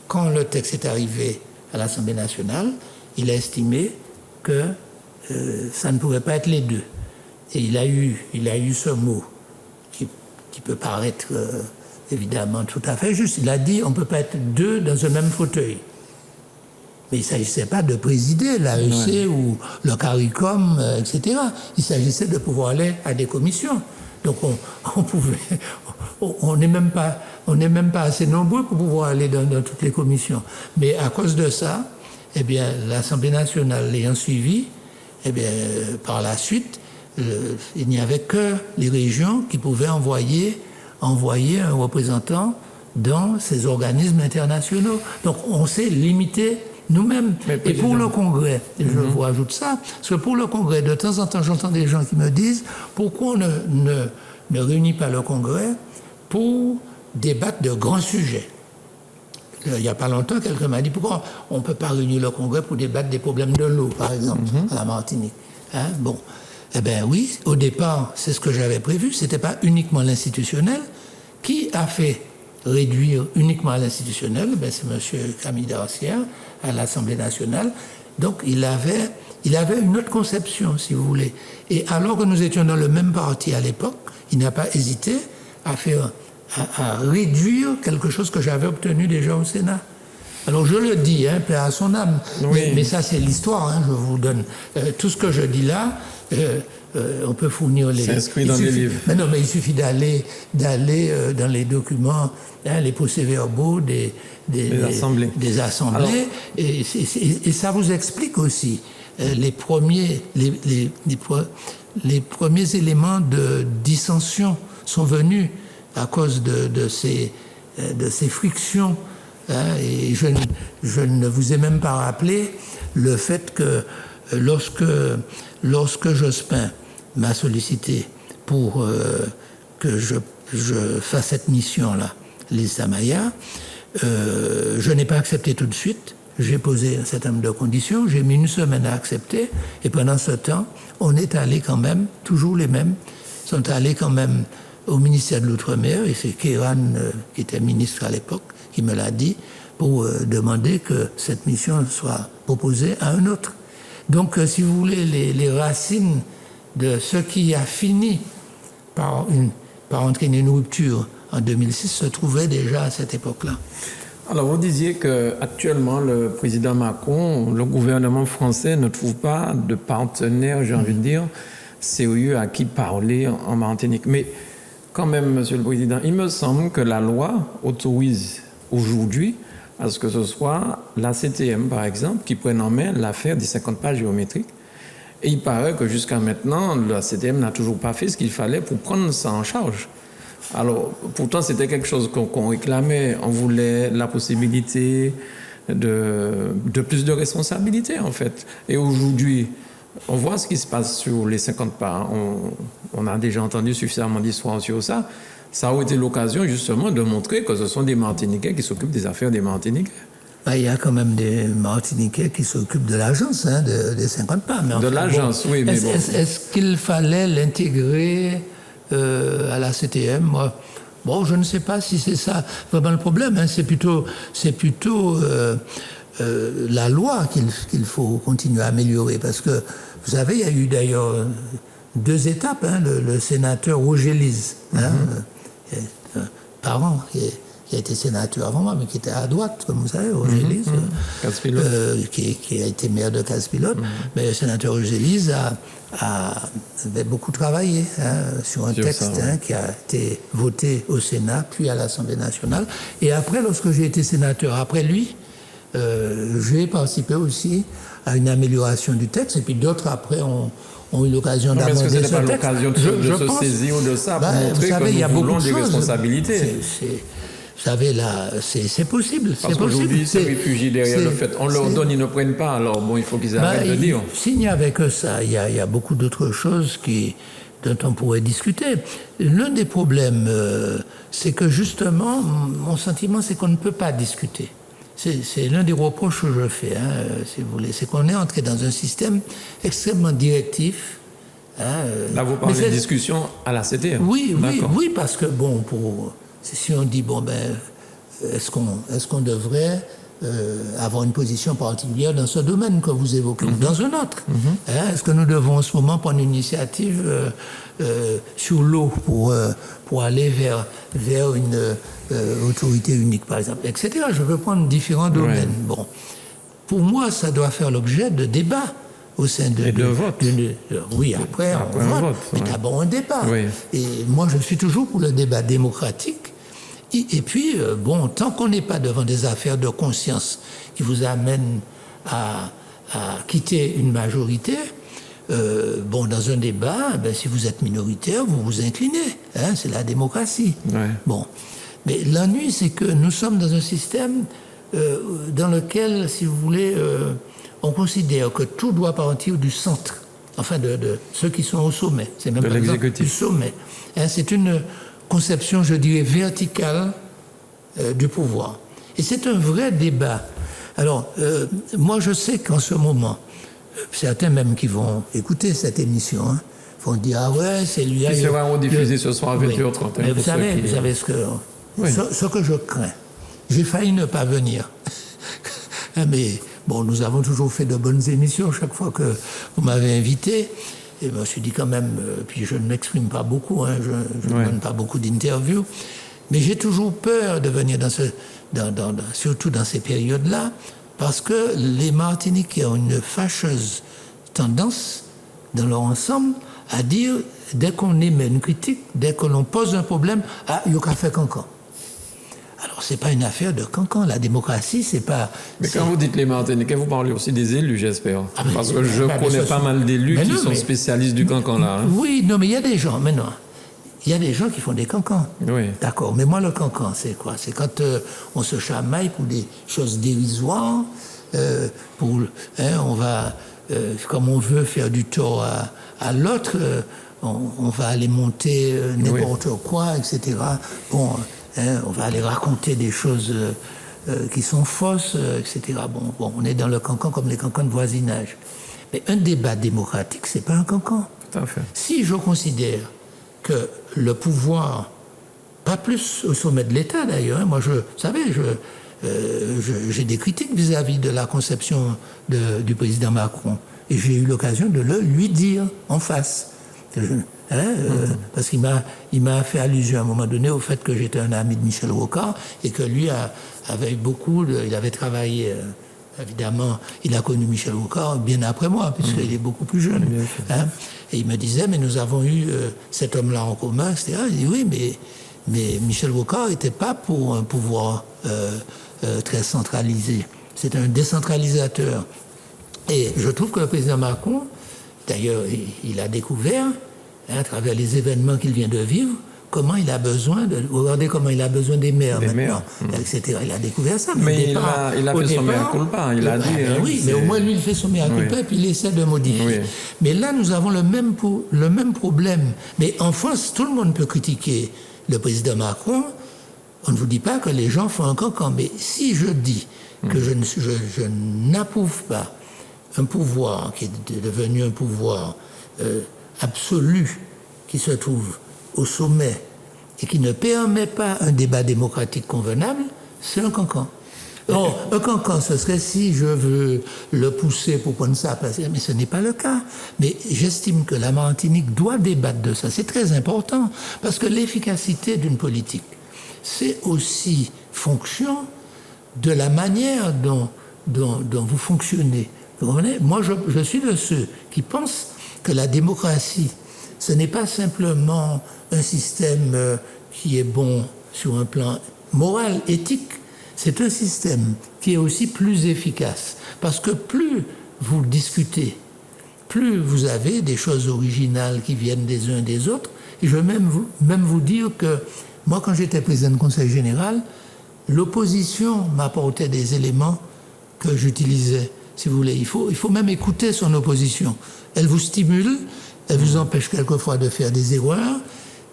quand le texte est arrivé à l'Assemblée nationale, il a estimé que ça ne pouvait pas être les deux. Et il a eu ce mot qui peut paraître évidemment tout à fait juste. Il a dit on ne peut pas être deux dans un même fauteuil. Mais il ne s'agissait pas de présider l'AEC ou le CARICOM, etc. Il s'agissait de pouvoir aller à des commissions. Donc on n'est même pas assez nombreux pour pouvoir aller dans toutes les commissions. Mais à cause de ça, l'Assemblée nationale l'ayant suivi, par la suite, il n'y avait que les régions qui pouvaient envoyer un représentant dans ces organismes internationaux. Donc on s'est limité nous-mêmes. Et pour le Congrès, je vous ajoute ça, parce que pour le Congrès, de temps en temps, j'entends des gens qui me disent pourquoi on ne réunit pas le Congrès pour débattre de grands sujets. Il n'y a pas longtemps, quelqu'un m'a dit pourquoi on ne peut pas réunir le Congrès pour débattre des problèmes de l'eau, par exemple, à la Martinique. Bon. Oui, au départ, c'est ce que j'avais prévu. Ce n'était pas uniquement l'institutionnel. Qui a fait réduire uniquement à l'institutionnel? C'est M. Camille Dancière à l'Assemblée nationale. Donc, il avait une autre conception, si vous voulez. Et alors que nous étions dans le même parti à l'époque, il n'a pas hésité à réduire quelque chose que j'avais obtenu déjà au Sénat. Alors je le dis, paix à son âme, mais ça c'est l'histoire, je vous donne tout ce que je dis là, on peut fournir les... C'est inscrit dans les livres. Mais non, mais il suffit d'aller dans les documents, les procès-verbaux des assemblées. Alors, et ça vous explique aussi les premiers éléments de dissension sont venus à cause de ces frictions. Et je ne vous ai même pas rappelé le fait que lorsque Jospin m'a sollicité pour que je fasse cette mission-là, l'île Samaya, je n'ai pas accepté tout de suite. J'ai posé un certain nombre de conditions, j'ai mis une semaine à accepter, et pendant ce temps, on est allé quand même, toujours les mêmes, sont allés quand même au ministère de l'Outre-mer, et c'est Kéran, qui était ministre à l'époque, qui me l'a dit, pour demander que cette mission soit proposée à un autre. Donc, si vous voulez, les racines de ce qui a fini par entraîner une rupture en 2006 se trouvaient déjà à cette époque-là. Alors, vous disiez qu'actuellement, le président Macron, le gouvernement français ne trouve pas de partenaire, j'ai envie de dire, sérieux à qui parler en Martinique. Mais quand même, Monsieur le Président, il me semble que la loi autorise aujourd'hui à ce que ce soit la CTM, par exemple, qui prenne en main l'affaire des 50 pas géométriques. Et il paraît que jusqu'à maintenant, la CTM n'a toujours pas fait ce qu'il fallait pour prendre ça en charge. Alors, pourtant, c'était quelque chose qu'on réclamait. On voulait la possibilité de plus de responsabilité, en fait. Et aujourd'hui, on voit ce qui se passe sur les 50 pas. On a déjà entendu suffisamment d'histoires sur ça. Ça a été l'occasion, justement, de montrer que ce sont des Martiniquais qui s'occupent des affaires des Martiniquais. Il y a quand même des Martiniquais qui s'occupent de l'agence, des 50 pas. Mais de l'agence, oui, mais bon. Est-ce qu'il fallait l'intégrer à la CTM? Moi, bon, je ne sais pas si c'est ça vraiment le problème. C'est plutôt la loi qu'il faut continuer à améliorer. Parce que, vous savez, il y a eu d'ailleurs 2 étapes. Le sénateur Roger Lise, parent, qui a été sénateur avant moi, mais qui était à droite, comme vous savez, Roger Lise, qui a été maire de Casse-Pilote. Mais le sénateur Roger Lise avait beaucoup travaillé sur un texte qui a été voté au Sénat, puis à l'Assemblée nationale. Et après, lorsque j'ai été sénateur, après lui, j'ai participé aussi à une amélioration du texte, et puis d'autres après ont eu l'occasion d'amender ce texte. Est-ce que ce n'est pas l'occasion de se saisir de ça pour montrer que nous voulons des responsabilités? Vous savez, là, c'est possible. Parce qu'aujourd'hui, ils se réfugient derrière le fait. On leur donne, ils ne prennent pas. Alors, bon, il faut qu'ils arrêtent de dire. S'il n'y avait que ça, il y a beaucoup d'autres choses dont on pourrait discuter. L'un des problèmes, c'est que justement, mon sentiment, c'est qu'on ne peut pas discuter. C'est l'un des reproches que je fais, si vous voulez. C'est qu'on est entré dans un système extrêmement directif. Là, vous parlez de discussion à la CTM. Oui, parce que, bon, si on dit, est-ce qu'on devrait avoir une position particulière dans ce domaine que vous évoquez, ou dans un autre? Est-ce que nous devons en ce moment prendre une initiative sur l'eau pour aller vers une autorité unique, par exemple, etc. Je veux prendre différents domaines. Bon, pour moi, ça doit faire l'objet de débats au sein de vote. Oui, après on vote. Mais d'abord un débat. Oui. Et moi, je suis toujours pour le débat démocratique. Et puis, tant qu'on n'est pas devant des affaires de conscience qui vous amènent à quitter une majorité, dans un débat, si vous êtes minoritaire, vous vous inclinez. C'est la démocratie. Ouais. Bon. Mais l'ennui, c'est que nous sommes dans un système dans lequel, si vous voulez, on considère que tout doit partir du centre, enfin de ceux qui sont au sommet. C'est même pas du sommet. C'est une conception, je dirais, verticale du pouvoir. Et c'est un vrai débat. Alors, moi, je sais qu'en ce moment, certains même qui vont écouter cette émission vont dire « Ah ouais, c'est lui... » Qui sera rediffusé ce soir à 20h30. Mais vous savez ce que je crains. J'ai failli ne pas venir. Mais bon, nous avons toujours fait de bonnes émissions chaque fois que vous m'avez invité. Et je me suis dit quand même, puis je ne m'exprime pas beaucoup, je ne donne pas beaucoup d'interviews, mais j'ai toujours peur de venir surtout dans ces périodes-là, parce que les Martiniquais ont une fâcheuse tendance, dans leur ensemble, à dire, dès qu'on émet une critique, dès que l'on pose un problème, il n'y a qu'à faire cancan. Alors, ce n'est pas une affaire de cancan. La démocratie, c'est pas... Mais quand vous dites les Martiniquais, vous parlez aussi des élus, j'espère. Parce que je connais pas mal d'élus qui sont spécialistes du cancan, là. Oui, non, mais il y a des gens, maintenant. Il y a des gens qui font des cancans. Oui. D'accord. Mais moi, le cancan, c'est quoi? C'est quand on se chamaille pour des choses dérisoires, on va, comme on veut faire du tort à l'autre, on va aller monter n'importe quoi, etc. Bon... on va aller raconter des choses qui sont fausses, etc. Bon, on est dans le cancan comme les cancans de voisinage. Mais un débat démocratique, c'est pas un cancan. Tout à fait. Si je considère que le pouvoir, pas plus au sommet de l'État d'ailleurs, moi, vous savez, j'ai des critiques vis-à-vis de la conception du président Macron. Et j'ai eu l'occasion de le lui dire en face. Parce qu'il m'a fait allusion à un moment donné au fait que j'étais un ami de Michel Rocard et que lui a il avait travaillé, évidemment, il a connu Michel Rocard bien après moi, puisqu'il est beaucoup plus jeune. Hein, et il me disait, mais nous avons eu cet homme-là en commun, etc. Il dit, oui, mais Michel Rocard n'était pas pour un pouvoir très centralisé. C'est un décentralisateur. Et je trouve que le président Macron, d'ailleurs, il a découvert, à travers les événements qu'il vient de vivre, comment il a besoin regardez comment il a besoin des maires maintenant, etc. Il a découvert ça. Mais il a fait son mea culpa, il a dit. Oui, mais au moins lui, il fait son mea culpa et puis il essaie de modifier. Oui. Mais là, nous avons le même problème. Mais en France, tout le monde peut critiquer le président Macron. On ne vous dit pas que les gens font un cancan. Mais si je dis que je n'approuve pas un pouvoir qui est devenu un pouvoir absolu, qui se trouve au sommet et qui ne permet pas un débat démocratique convenable, c'est un cancan. Or, un cancan, ce serait si je veux le pousser pour prendre ça à passer, mais ce n'est pas le cas. Mais j'estime que la Martinique doit débattre de ça. C'est très important, parce que l'efficacité d'une politique, c'est aussi fonction de la manière dont vous fonctionnez. Vous comprenez ? Moi, je suis de ceux qui pensent que la démocratie, ce n'est pas simplement un système qui est bon sur un plan moral, éthique. C'est un système qui est aussi plus efficace. Parce que plus vous discutez, plus vous avez des choses originales qui viennent des uns des autres. Et je vais même vous dire que moi, quand j'étais président du Conseil général, l'opposition m'apportait des éléments que j'utilisais, si vous voulez. Il faut même écouter son opposition. Elle vous stimule, elle vous empêche quelquefois de faire des erreurs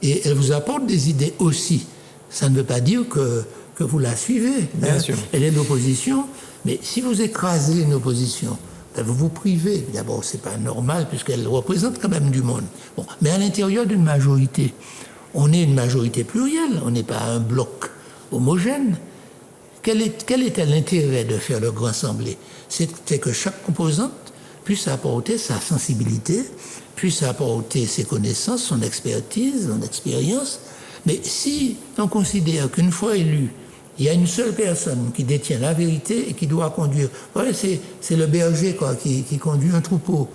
et elle vous apporte des idées aussi. Ça ne veut pas dire que vous la suivez. Bien sûr. Elle est d'opposition, mais si vous écrasez une opposition, vous vous privez. D'abord, c'est pas normal puisqu'elle représente quand même du monde. Bon, mais à l'intérieur d'une majorité, on est une majorité plurielle, on n'est pas un bloc homogène. Quel était l'intérêt de faire le Grand Assemblée ? C'était que chaque composante puisse apporter sa sensibilité, puisse apporter ses connaissances, son expertise, son expérience. Mais si on considère qu'une fois élu, il y a une seule personne qui détient la vérité et qui doit conduire, ouais, c'est le berger quoi, qui conduit un troupeau.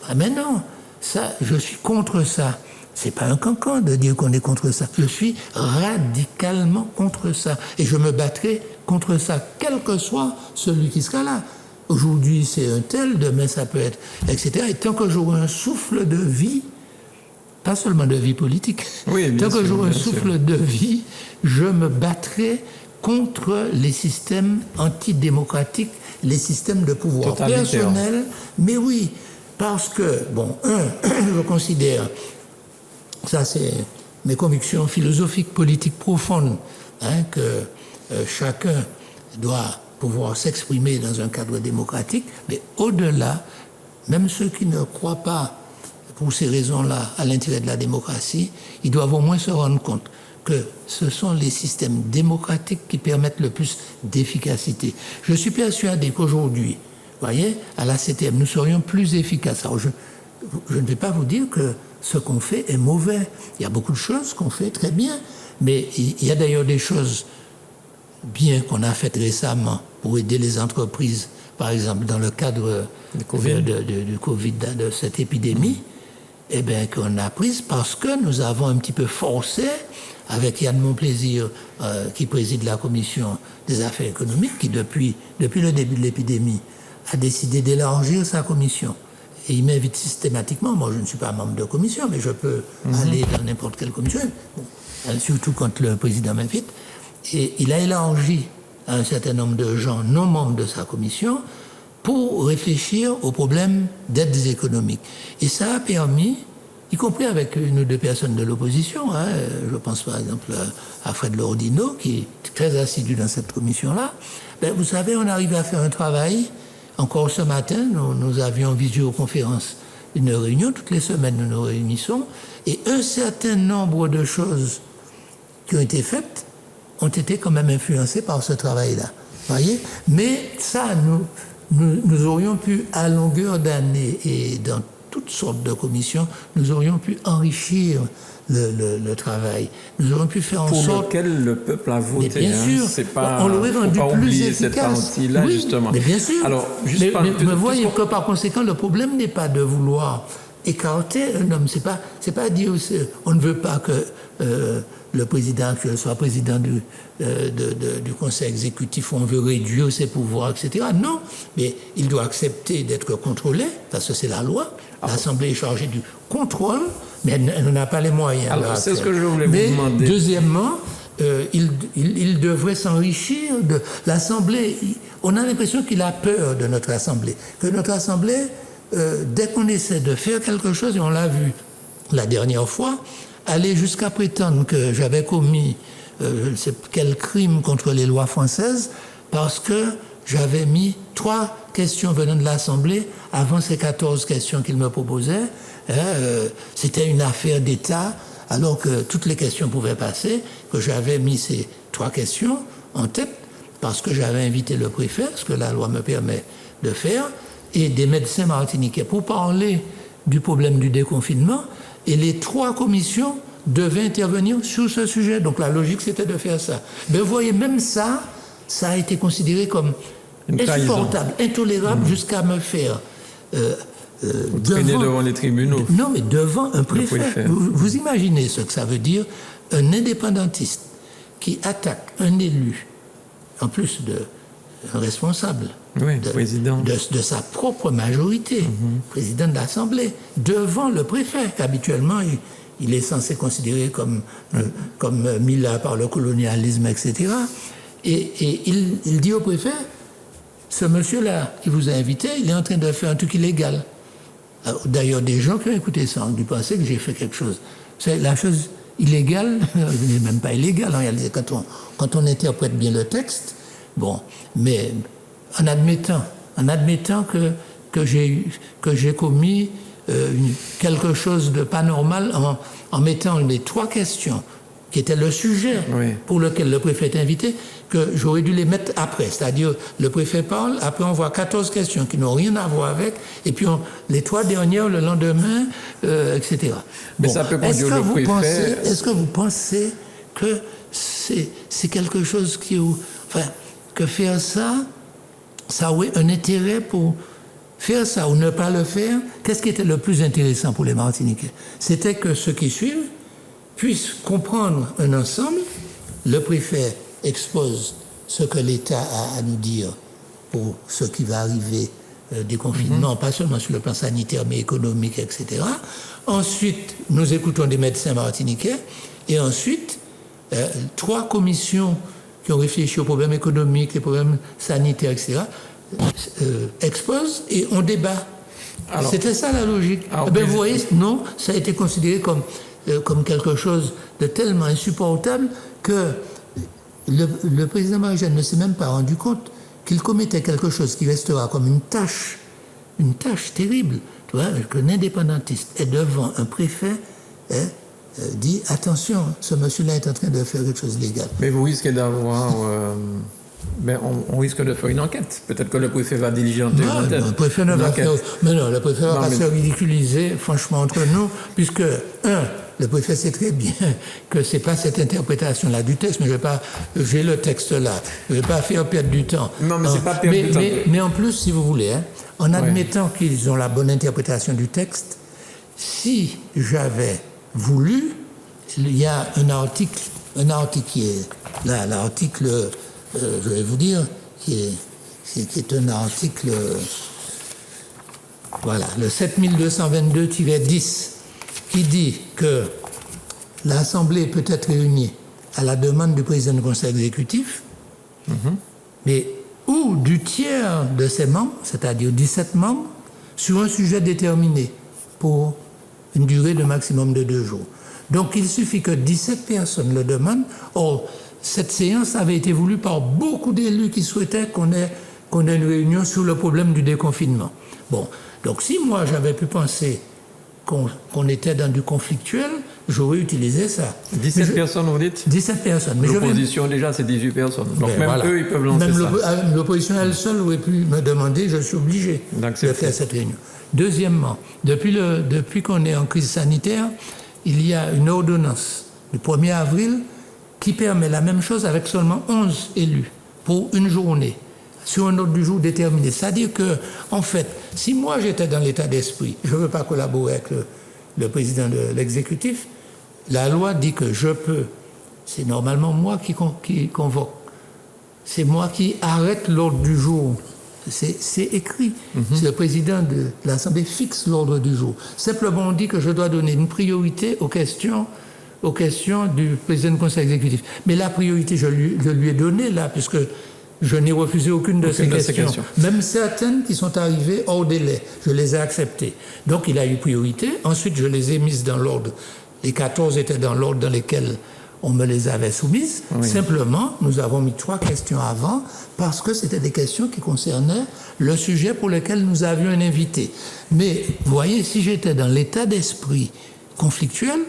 Ah, mais non, ça, je suis contre ça. C'est pas un cancan de dire qu'on est contre ça. Je suis radicalement contre ça. Et je me battrai contre ça, quel que soit celui qui sera là. Aujourd'hui, c'est un tel, demain, ça peut être, etc. Et tant que j'aurai un souffle de vie, pas seulement de vie politique, tant que j'aurai un souffle de vie, je me battrai contre les systèmes antidémocratiques, les systèmes de pouvoir personnel. Mais oui, parce que, bon, je considère, ça c'est mes convictions philosophiques, politiques profondes, que chacun doit pouvoir s'exprimer dans un cadre démocratique, mais au-delà, même ceux qui ne croient pas, pour ces raisons-là, à l'intérêt de la démocratie, ils doivent au moins se rendre compte que ce sont les systèmes démocratiques qui permettent le plus d'efficacité. Je suis persuadé qu'aujourd'hui, vous voyez, à la CTM, nous serions plus efficaces. Alors je ne vais pas vous dire que ce qu'on fait est mauvais. Il y a beaucoup de choses qu'on fait très bien, mais il y a d'ailleurs des choses bien qu'on a faites récemment pour aider les entreprises, par exemple dans le cadre du Covid, de cette épidémie, eh bien, qu'on a prise parce que nous avons un petit peu forcé, avec Yann Monplaisir, qui préside la commission des affaires économiques, qui depuis le début de l'épidémie a décidé d'élargir sa commission. Et il m'invite systématiquement. Moi, je ne suis pas membre de commission, mais je peux aller dans n'importe quelle commission, surtout quand le président m'invite. Et il a élargi un certain nombre de gens non membres de sa commission pour réfléchir aux problèmes d'aides économiques. Et ça a permis, y compris avec une ou deux personnes de l'opposition, je pense par exemple à Fred Lordino, qui est très assidu dans cette commission-là, vous savez, on arrive à faire un travail. Encore ce matin, nous avions en visioconférence une réunion, toutes les semaines nous nous réunissons, et un certain nombre de choses qui ont été faites ont été quand même influencées par ce travail-là. Voyez ? Mais ça, nous aurions pu, à longueur d'année et dans toutes sortes de commissions, nous aurions pu enrichir le travail. Nous aurions pu faire en pour sorte... lequel le peuple a voté. Mais bien sûr, c'est pas, on l'aurait rendu faut pas plus oublier efficace. cette partie-là, oui, justement. mais bien sûr. Alors, juste mais voyez que par conséquent, le problème n'est pas de vouloir écarter un homme. C'est pas dire on ne veut pas que le président actuel soit président du conseil exécutif, on veut réduire ses pouvoirs, etc. Non, mais il doit accepter d'être contrôlé, parce que c'est la loi. L'Assemblée est chargée du contrôle, mais elle n'en a pas les moyens. Alors, c'est ce que je voulais vous demander. Deuxièmement, il devrait s'enrichir de l'Assemblée. On a l'impression qu'il a peur de notre Assemblée. Que notre Assemblée, dès qu'on essaie de faire quelque chose, et on l'a vu la dernière fois, aller jusqu'à prétendre que j'avais commis je ne sais quel crime contre les lois françaises parce que j'avais mis 3 questions venant de l'Assemblée avant ces 14 questions qu'il me proposait. C'était une affaire d'État, alors que toutes les questions pouvaient passer, que j'avais mis ces 3 questions en tête parce que j'avais invité le préfet, ce que la loi me permet de faire, et des médecins martiniquais pour parler du problème du déconfinement, et les 3 commissions devaient intervenir sur ce sujet. Donc la logique, c'était de faire ça. Mais vous voyez, même ça a été considéré comme insupportable, intolérable, jusqu'à me faire... devant les tribunaux. Non, mais devant un préfet. Vous imaginez ce que ça veut dire, un indépendantiste qui attaque un élu, en plus un responsable, président. De sa propre majorité, président de l'Assemblée, devant le préfet, qu'habituellement il est censé considérer comme mis là par le colonialisme, etc. Et il dit au préfet, ce monsieur-là qui vous a invité, il est en train de faire un truc illégal. D'ailleurs, des gens qui ont écouté ça ont dû penser que j'ai fait quelque chose. C'est la chose illégale, n'est même pas illégale en réalité, quand on interprète bien le texte. Bon, mais en admettant que j'ai commis quelque chose de pas normal en mettant les 3 questions qui étaient le sujet pour lequel le préfet est invité, que j'aurais dû les mettre après. C'est-à-dire, le préfet parle, après on voit 14 questions qui n'ont rien à voir avec, et puis les 3 dernières le lendemain, etc. Mais ça peut conduire le préfet... Est-ce que vous pensez que c'est quelque chose que faire ça aurait un intérêt pour faire ça ou ne pas le faire? Qu'est-ce qui était le plus intéressant pour les Martiniquais? C'était que ceux qui suivent puissent comprendre un ensemble. Le préfet expose ce que l'État a à nous dire pour ce qui va arriver des confinements, pas seulement sur le plan sanitaire, mais économique, etc. Ensuite, nous écoutons des médecins martiniquais, et ensuite, 3 commissions qui ont réfléchi aux problèmes économiques, les problèmes sanitaires, etc., exposent et on débat. Alors, c'était ça la logique. Vous voyez, non, ça a été considéré comme quelque chose de tellement insupportable que le président Marie-Jeanne ne s'est même pas rendu compte qu'il commettait quelque chose qui restera comme une tâche terrible. Tu vois, qu'un indépendantiste est devant un préfet, dit attention, ce monsieur-là est en train de faire quelque chose d'illégal. Mais vous risquez d'avoir... on risque de faire une enquête. Peut-être que le préfet va diligenter une enquête. Le préfet ne va faire... Mais non, le préfet va pas se faire ridiculiser, franchement, entre nous, puisque, le préfet sait très bien que c'est pas cette interprétation-là du texte, mais j'ai le texte là, je vais pas faire perdre du temps. Non, mais c'est pas perdre du temps. Mais en plus, si vous voulez, en admettant qu'ils ont la bonne interprétation du texte, si j'avais voulu, il y a un article qui est là, l'article, je vais vous dire, qui est un article, voilà, le 7222-10, qui dit que l'Assemblée peut être réunie à la demande du président du Conseil exécutif, ou du tiers de ses membres, c'est-à-dire 17 membres, sur un sujet déterminé pour une durée de maximum de 2 jours. Donc il suffit que 17 personnes le demandent. Or, cette séance avait été voulue par beaucoup d'élus qui souhaitaient qu'on ait une réunion sur le problème du déconfinement. Bon, donc si moi j'avais pu penser qu'on était dans du conflictuel, j'aurais utilisé ça. 17 personnes, vous dites? 17 personnes. L'opposition, déjà, c'est 18 personnes. Donc même voilà. Eux, ils peuvent lancer ça. L'opposition, elle seule, aurait pu me demander, je suis obligé de faire cette réunion. Deuxièmement, depuis qu'on est en crise sanitaire, il y a une ordonnance du 1er avril qui permet la même chose avec seulement 11 élus pour une journée, sur un ordre du jour déterminé. C'est-à-dire que, en fait, si moi j'étais dans l'état d'esprit, je ne veux pas collaborer avec le président de l'exécutif, la loi dit que je peux, c'est normalement moi qui convoque, c'est moi qui arrête l'ordre du jour. C'est écrit. C'est le président de l'Assemblée fixe l'ordre du jour. Simplement, on dit que je dois donner une priorité aux questions du président du Conseil exécutif. Mais la priorité, je lui ai donnée là, puisque je n'ai refusé aucune de ces questions. Même certaines qui sont arrivées hors délai, je les ai acceptées. Donc, il a eu priorité. Ensuite, je les ai mises dans l'ordre. Les 14 étaient dans l'ordre dans lequel on me les avait soumises. Oui. Simplement, nous avons mis 3 questions avant parce que c'était des questions qui concernaient le sujet pour lequel nous avions un invité. Mais, vous voyez, si j'étais dans l'état d'esprit conflictuel,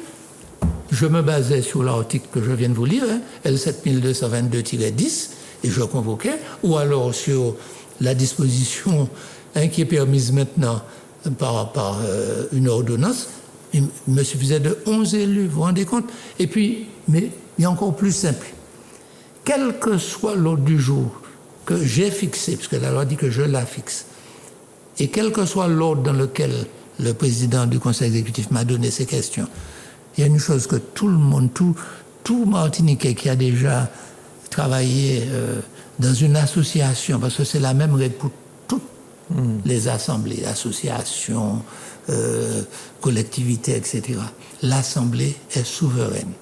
je me basais sur l'article que je viens de vous lire, L7222-10, et je convoquais, ou alors sur la disposition qui est permise maintenant par une ordonnance. Il me suffisait de 11 élus, vous vous rendez compte? Et puis, mais il y a encore plus simple. Quel que soit l'ordre du jour que j'ai fixé, puisque la loi dit que je la fixe, et quel que soit l'ordre dans lequel le président du Conseil exécutif m'a donné ces questions, il y a une chose que tout le monde, tout Martiniquais qui a déjà travaillé dans une association, parce que c'est la même règle pour toutes les assemblées, associations, collectivités, etc. L'Assemblée est souveraine.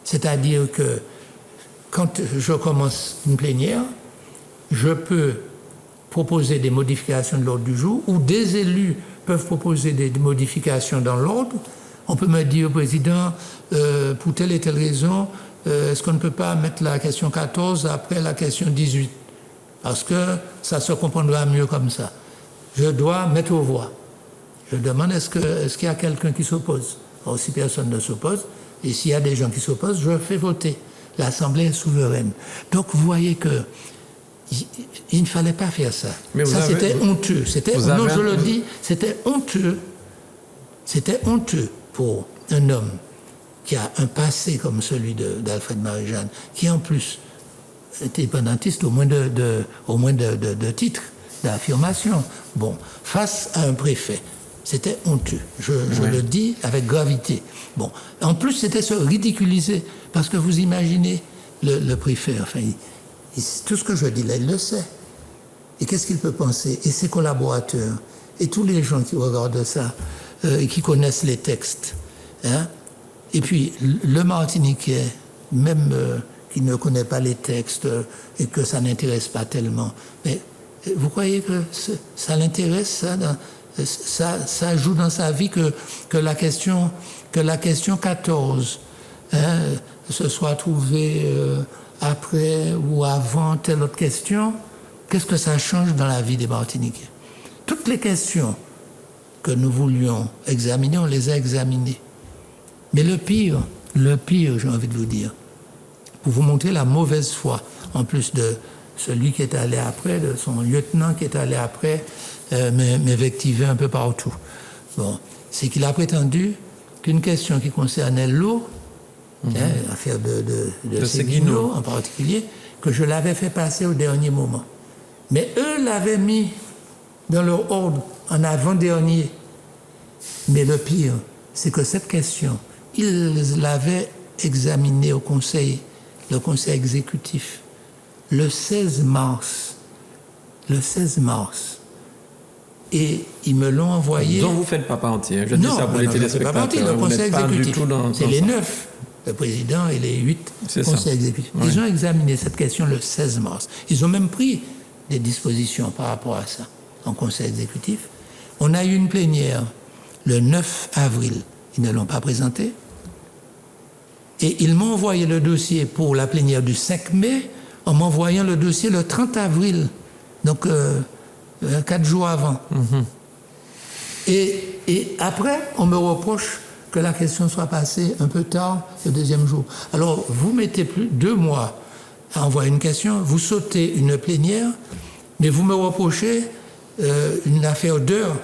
C'est-à-dire que quand je commence une plénière, je peux proposer des modifications de l'ordre du jour, ou des élus peuvent proposer des modifications dans l'ordre. On peut me dire au président, pour telle et telle raison, est-ce qu'on ne peut pas mettre la question 14 après la question 18? Parce que ça se comprendra mieux comme ça. Je dois mettre aux voix. Je demande, est-ce qu'il y a quelqu'un qui s'oppose? Alors, si personne ne s'oppose, et s'il y a des gens qui s'opposent, je fais voter. L'Assemblée est souveraine. Donc, vous voyez que il ne fallait pas faire ça. Mais ça, c'était honteux. Non, je le dis, c'était honteux. C'était honteux pour un homme qui a un passé comme celui d'Alfred Marie-Jeanne, qui en plus était indépendantiste au moins de titres, d'affirmation. Bon, face à un préfet. C'était honteux, je le dis avec gravité. Bon, en plus, c'était se ridiculiser, parce que vous imaginez le préfet, enfin, tout ce que je dis là, il le sait. Et qu'est-ce qu'il peut penser? Et ses collaborateurs, et tous les gens qui regardent ça, et qui connaissent les textes. Hein? Et puis, le Martiniquais, même qui ne connaît pas les textes, et que ça n'intéresse pas tellement, mais vous croyez que ça l'intéresse, ça joue dans sa vie que la question 14 se soit trouvée après ou avant telle autre question? Qu'est-ce que ça change dans la vie des Martiniquais? Toutes les questions que nous voulions examiner, on les a examinées. Mais le pire, j'ai envie de vous dire, pour vous montrer la mauvaise foi, en plus de celui qui est allé après, de son lieutenant qui est allé après, m'invectiver un peu partout. Bon, c'est qu'il a prétendu qu'une question qui concernait l'eau, l'affaire de Séguineau en particulier, que je l'avais fait passer au dernier moment. Mais eux l'avaient mis dans leur ordre en avant-dernier. Mais le pire, c'est que cette question, ils l'avaient examinée au Conseil, le Conseil exécutif, le 16 mars. Le 16 mars. Et ils me l'ont envoyé... Donc vous ne faites pas partie. Je dis ça pour les téléspectateurs. Le Conseil exécutif, c'est les 9, le président et les 8 conseils exécutifs. Oui. Ils ont examiné cette question le 16 mars. Ils ont même pris des dispositions par rapport à ça en Conseil exécutif. On a eu une plénière le 9 avril. Ils ne l'ont pas présenté. Et ils m'ont envoyé le dossier pour la plénière du 5 mai en m'envoyant le dossier le 30 avril. Donc... 4 jours avant. Et après, on me reproche que la question soit passée un peu tard, le deuxième jour. Alors, vous mettez plus 2 mois à envoyer une question, vous sautez une plénière, mais vous me reprochez une affaire d'heures.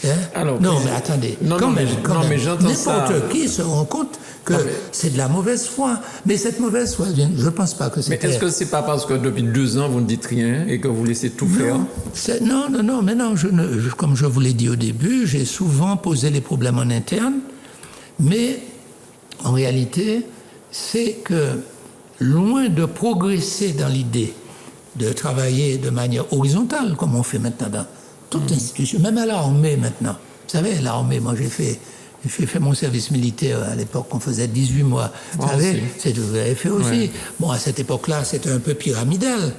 Hein? Alors, non, mais attendez. Mais j'entends ça. N'importe qui se rend compte que c'est de la mauvaise foi. Mais cette mauvaise foi, je ne pense pas que c'est. Mais est-ce que c'est pas parce que depuis 2 ans, vous ne dites rien et que vous laissez tout faire? Non, mais non, comme je vous l'ai dit au début, j'ai souvent posé les problèmes en interne, mais en réalité, c'est que loin de progresser dans l'idée de travailler de manière horizontale, comme on fait maintenant dans toute institution, même à l'armée maintenant. Vous savez, l'armée, moi j'ai fait mon service militaire à l'époque, on faisait 18 mois. Vous savez, vous avez fait aussi. Ouais. Bon, à cette époque-là, c'était un peu pyramidal.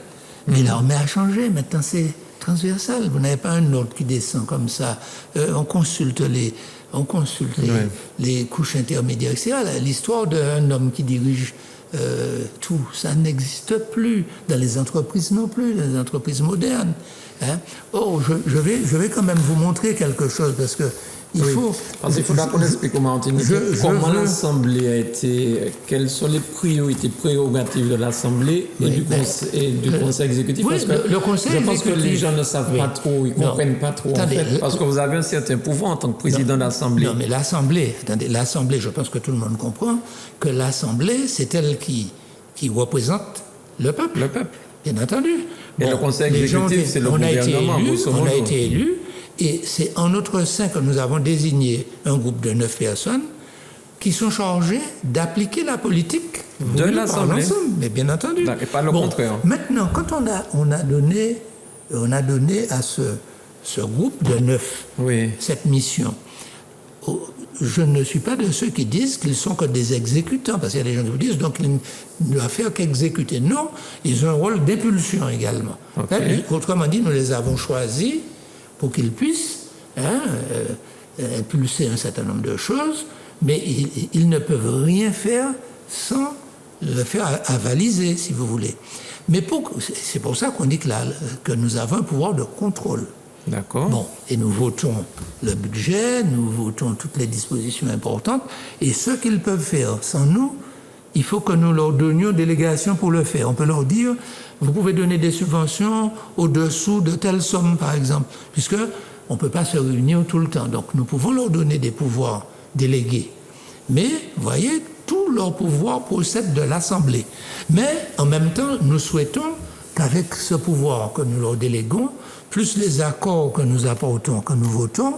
Mais l'armée a changé. Maintenant, c'est transversal. Vous n'avez pas un ordre qui descend comme ça. On consulte les couches intermédiaires, etc. L'histoire d'un homme qui dirige tout, ça n'existe plus. Dans les entreprises non plus, dans les entreprises modernes. Hein? Oh, je vais quand même vous montrer quelque chose, parce que il faudra qu'on explique comment l'Assemblée a été, quelles sont les priorités, prérogatives de l'Assemblée et du Conseil exécutif. Oui, parce que le Conseil je pense que les gens ne savent pas trop, ils ne comprennent pas trop, en fait, parce que vous avez un certain pouvoir en tant que président de l'Assemblée. Non, mais l'Assemblée, je pense que tout le monde comprend que l'Assemblée, c'est elle qui représente le peuple. Le peuple. Bien entendu. Et le Conseil exécutif, c'est le gouvernement. On a été élus. Et c'est en notre sein que nous avons désigné un groupe de 9 personnes qui sont chargées d'appliquer la politique de l'Assemblée. Mais bien entendu. Et pas le contraire. Maintenant, quand on a donné à ce groupe de 9 cette mission, je ne suis pas de ceux qui disent qu'ils sont que des exécutants, parce qu'il y a des gens qui vous disent donc ils ne doivent faire qu'exécuter. Non, ils ont un rôle d'impulsion également. Autrement dit, nous les avons choisis pour qu'ils puissent impulser un certain nombre de choses, mais ils ne peuvent rien faire sans le faire avaliser, si vous voulez. Mais c'est pour ça qu'on dit que nous avons un pouvoir de contrôle. D'accord. Bon, et nous votons le budget, nous votons toutes les dispositions importantes, et ce qu'ils peuvent faire sans nous, il faut que nous leur donnions délégation pour le faire. On peut leur dire, vous pouvez donner des subventions au-dessous de telle somme, par exemple, puisque on ne peut pas se réunir tout le temps. Donc, nous pouvons leur donner des pouvoirs délégués. Mais, vous voyez, tout leur pouvoir procède de l'Assemblée. Mais, en même temps, nous souhaitons qu'avec ce pouvoir que nous leur déléguons, plus les accords que nous apportons, que nous votons,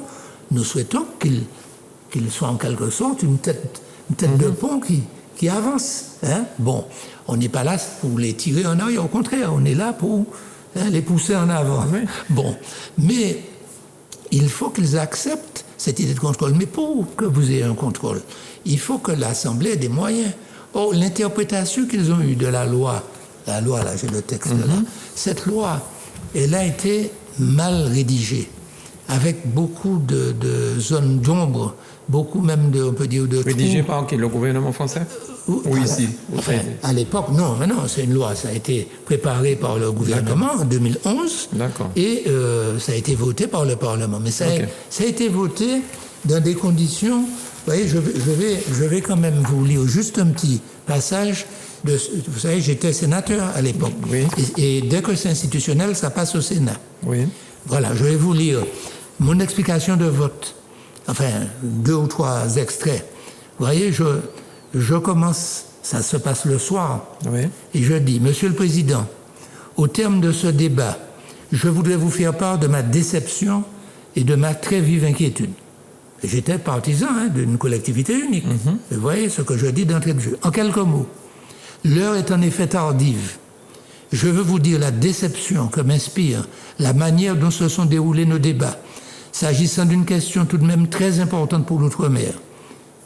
nous souhaitons qu'ils soient en quelque sorte une tête de pont qui avance. Hein? Bon, on n'est pas là pour les tirer en arrière, au contraire, on est là pour les pousser en avant. Oui. Bon, mais il faut qu'ils acceptent cette idée de contrôle. Mais pour que vous ayez un contrôle, il faut que l'Assemblée ait des moyens. Or, l'interprétation qu'ils ont eue de la loi, là, j'ai le texte là, cette loi, elle a été mal rédigée, avec beaucoup de zones d'ombre, beaucoup même on peut dire, de rédigée par qui, le gouvernement français? Oui, ici. Enfin, à l'époque, non, c'est une loi, ça a été préparé par le gouvernement en 2011, et ça a été voté par le Parlement. Mais ça a été voté dans des conditions, vous voyez, je vais quand même vous lire juste un petit passage. Vous savez, j'étais sénateur à l'époque. Oui. Et dès que c'est institutionnel, ça passe au Sénat. Oui. Voilà, je vais vous lire mon explication de vote. Enfin, 2 ou 3 extraits. Vous voyez, je commence, ça se passe le soir, et je dis, Monsieur le Président, au terme de ce débat, je voudrais vous faire part de ma déception et de ma très vive inquiétude. J'étais partisan d'une collectivité unique. Vous voyez ce que je dis d'entrée de jeu. En quelques mots, l'heure est en effet tardive. Je veux vous dire la déception que m'inspire la manière dont se sont déroulés nos débats, s'agissant d'une question tout de même très importante pour l'outre-mer.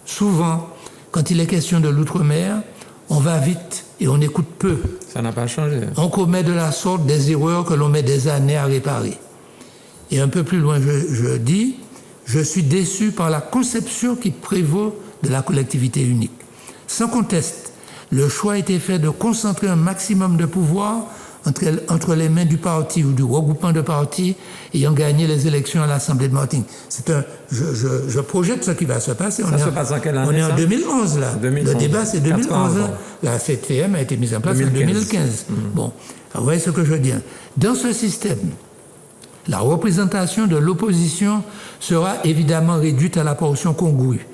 Souvent, quand il est question de l'outre-mer, on va vite et on écoute peu. Ça n'a pas changé. On commet de la sorte des erreurs que l'on met des années à réparer. Et un peu plus loin, je dis, je suis déçu par la conception qui prévaut de la collectivité unique. Sans conteste, le choix a été fait de concentrer un maximum de pouvoir entre les mains du parti ou du regroupement de partis ayant gagné les élections à l'Assemblée de Martinique. Je projette ce qui va se passer. Ça se passe en quelle année? On est en 2011 là. 2011. Le débat c'est 2011. La CTM a été mise en place en 2015. Bon, alors, vous voyez ce que je veux dire. Dans ce système, La représentation de l'opposition sera évidemment réduite à la portion congrue.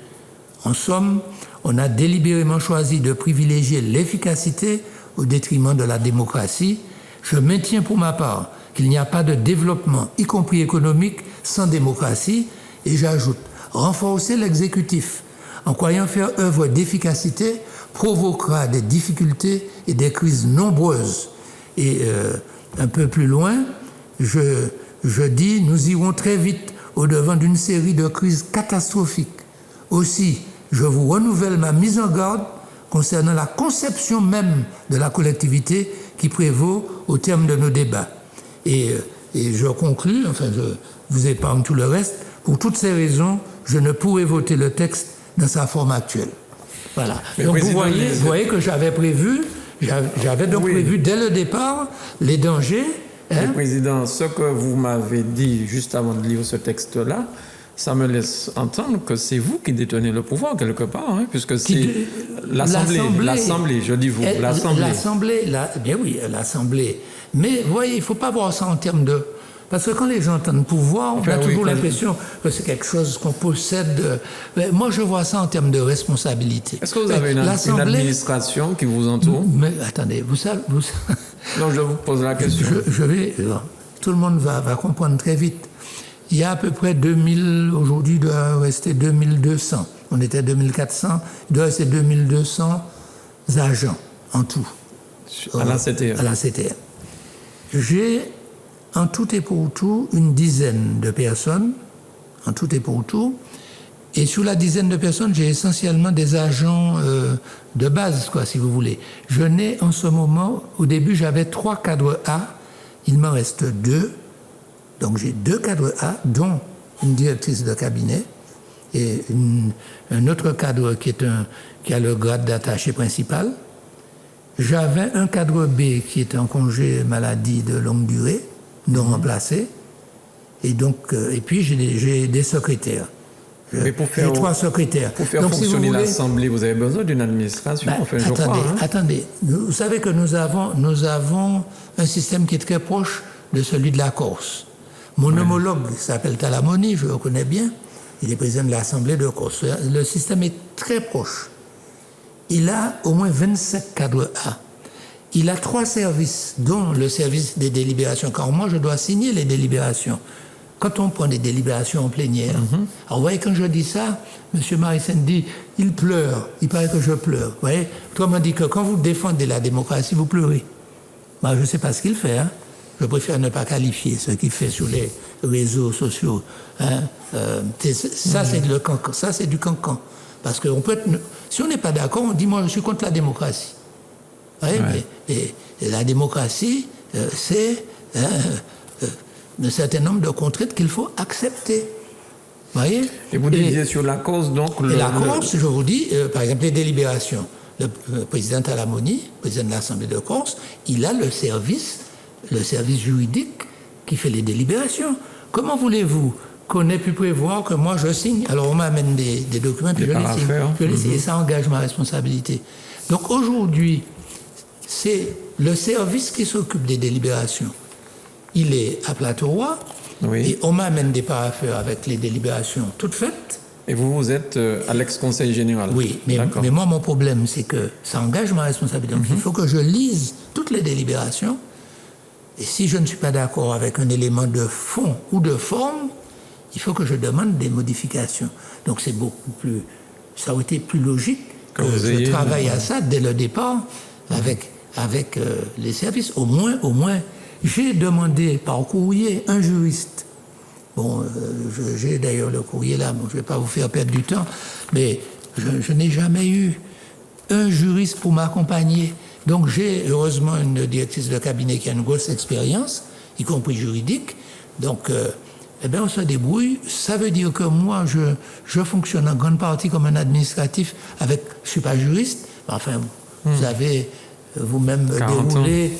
En somme, on a délibérément choisi de privilégier l'efficacité au détriment de la démocratie. Je maintiens pour ma part qu'il n'y a pas de développement, y compris économique, sans démocratie, et j'ajoute, renforcer l'exécutif en croyant faire œuvre d'efficacité provoquera des difficultés et des crises nombreuses. Et un peu plus loin, je dis, nous irons très vite au-devant d'une série de crises catastrophiques. Aussi, je vous renouvelle ma mise en garde concernant la conception même de la collectivité qui prévaut au terme de nos débats. Et je conclus, enfin je vous épargne tout le reste, pour toutes ces raisons, je ne pourrai voter le texte dans sa forme actuelle. Voilà. Mais donc vous voyez que j'avais prévu dès le départ les dangers. Hein? Président, ce que vous m'avez dit juste avant de lire ce texte-là, ça me laisse entendre que c'est vous qui détenez le pouvoir quelque part, hein, puisque c'est l'Assemblée, je dis vous, l'Assemblée. Bien oui, l'Assemblée. Mais vous voyez, il ne faut pas voir ça en termes de... Parce que quand les gens entendent pouvoir, on a toujours l'impression que c'est quelque chose qu'on possède. Mais moi, je vois ça en termes de responsabilité. Est-ce que vous avez une administration qui vous entoure? Mais attendez, vous savez... Non, je vous pose la question. Tout le monde va comprendre très vite. Il y a à peu près 2000, aujourd'hui il doit rester 2200. On était à 2400, il doit rester 2200 agents en tout. À la CTR. À la CTR. J'ai en tout et pour tout une dizaine de personnes, en tout et pour tout. Et sur la dizaine de personnes, j'ai essentiellement des agents de base, quoi, si vous voulez. Je n'ai en ce moment, au début j'avais 3 cadres A, il m'en reste 2. Donc j'ai 2 cadres A, dont une directrice de cabinet et un autre cadre qui a le grade d'attaché principal. J'avais un cadre B qui était en congé maladie de longue durée, non remplacé. Et donc, et puis j'ai des secrétaires. J'ai 3 secrétaires. Pour faire donc, fonctionner l'Assemblée, vous avez besoin d'une administration. Attendez. Vous savez que nous avons un système qui est très proche de celui de la Corse. Mon homologue s'appelle Talamoni, je le connais bien. Il est président de l'Assemblée de Corse. Le système est très proche. Il a au moins 27 cadres A. Il a 3 services, dont le service des délibérations. Car moi, je dois signer les délibérations. Quand on prend des délibérations en plénière, alors vous voyez, quand je dis ça, M. Marissen dit, il pleure, il paraît que je pleure. Vous voyez, toi, on dit que quand vous défendez la démocratie, vous pleurez. Moi, je ne sais pas ce qu'il fait, hein. Je préfère ne pas qualifier ce qu'il fait sur les réseaux sociaux. Hein. Ça, c'est le cancan. Ça, c'est du cancan. Parce que si on n'est pas d'accord, on dit, moi, je suis contre la démocratie. Et la démocratie, c'est un certain nombre de contraintes qu'il faut accepter. Voyez. Et vous disiez sur la cause, donc... la cause, je vous dis, par exemple, les délibérations. Le président Talamoni, président de l'Assemblée de Corse, il a le service juridique qui fait les délibérations. Comment voulez-vous qu'on ait pu prévoir que moi je signe? Alors on m'amène des documents puis je les signe. Et ça engage ma responsabilité. Donc aujourd'hui, c'est le service qui s'occupe des délibérations. Il est à Plateau-Roi et on m'amène des parapheurs avec les délibérations toutes faites. Et vous êtes à l'ex-conseil général? Oui, mais moi mon problème c'est que ça engage ma responsabilité. Donc il faut que je lise toutes les délibérations. Et si je ne suis pas d'accord avec un élément de fond ou de forme, il faut que je demande des modifications. Donc c'est beaucoup plus... Ça aurait été plus logique que je travaille à ça dès le départ avec les services. Au moins, j'ai demandé par courrier un juriste. Bon, j'ai d'ailleurs le courrier là, bon, je ne vais pas vous faire perdre du temps, mais je n'ai jamais eu un juriste pour m'accompagner. Donc j'ai heureusement une directrice de cabinet qui a une grosse expérience, y compris juridique. Donc, on se débrouille. Ça veut dire que moi, je fonctionne en grande partie comme un administratif je ne suis pas juriste, mais enfin, vous avez vous-même déroulé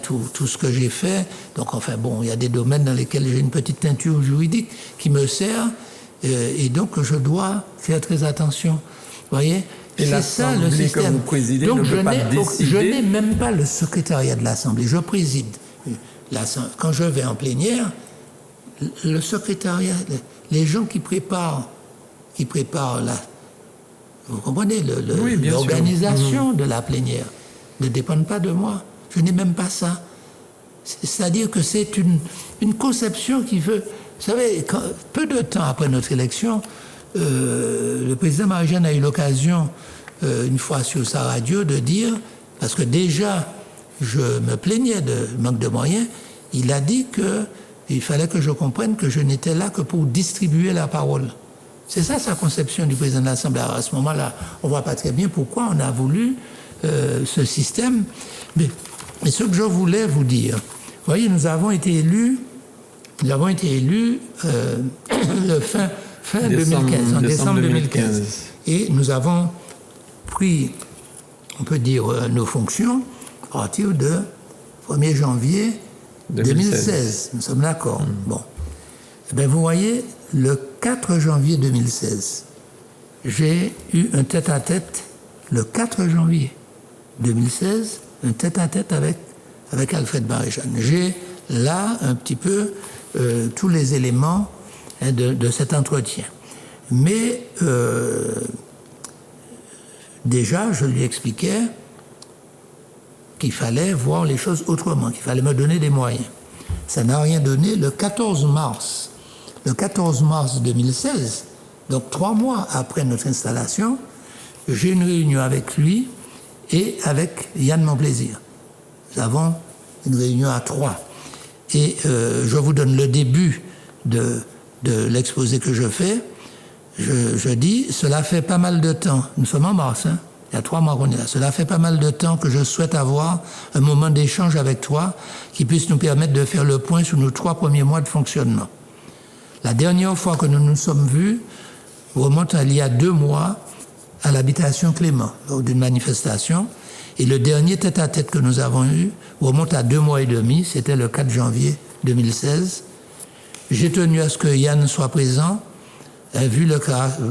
tout ce que j'ai fait. Donc, enfin, bon, il y a des domaines dans lesquels j'ai une petite teinture juridique qui me sert, et donc je dois faire très attention. Vous voyez ? Et c'est ça le système. Que vous présidez. Donc je n'ai même pas le secrétariat de l'Assemblée. Je préside. Quand je vais en plénière, le secrétariat, les gens qui préparent vous comprenez, l'organisation de la plénière ne dépendent pas de moi. Je n'ai même pas ça. C'est-à-dire que c'est une conception qui veut... Vous savez, peu de temps après notre élection, le président Marie-Jeanne a eu l'occasion, une fois sur sa radio, de dire, parce que déjà, je me plaignais de manque de moyens, il a dit qu'il fallait que je comprenne que je n'étais là que pour distribuer la parole. C'est ça sa conception du président de l'Assemblée. Alors à ce moment-là, on ne voit pas très bien pourquoi on a voulu ce système. Mais ce que je voulais vous dire, vous voyez, nous avons été élus le fin 2015, en décembre 2015. Et nous avons pris, on peut dire, nos fonctions à partir de 1er janvier 2016. Nous sommes d'accord. Bon. Eh bien, vous voyez, le 4 janvier 2016, j'ai eu un tête-à-tête, le 4 janvier 2016, un tête-à-tête avec Alfred Marie-Jeanne. J'ai là un petit peu tous les éléments de cet entretien. Mais déjà, je lui expliquais qu'il fallait voir les choses autrement, qu'il fallait me donner des moyens. Ça n'a rien donné. Le 14 mars 2016, donc 3 mois après notre installation, j'ai une réunion avec lui et avec Yann Monplaisir. Nous avons une réunion à 3. Et je vous donne le début de l'exposé que je fais. Je dis, cela fait pas mal de temps, nous sommes en mars, hein, il y a 3 mois qu'on est là, cela fait pas mal de temps que je souhaite avoir un moment d'échange avec toi qui puisse nous permettre de faire le point sur nos 3 premiers mois de fonctionnement. La dernière fois que nous nous sommes vus remonte à il y a 2 mois à l'habitation Clément, lors d'une manifestation. Et le dernier tête-à-tête que nous avons eu remonte à 2 mois et demi, c'était le 4 janvier 2016. J'ai tenu à ce que Yann soit présent,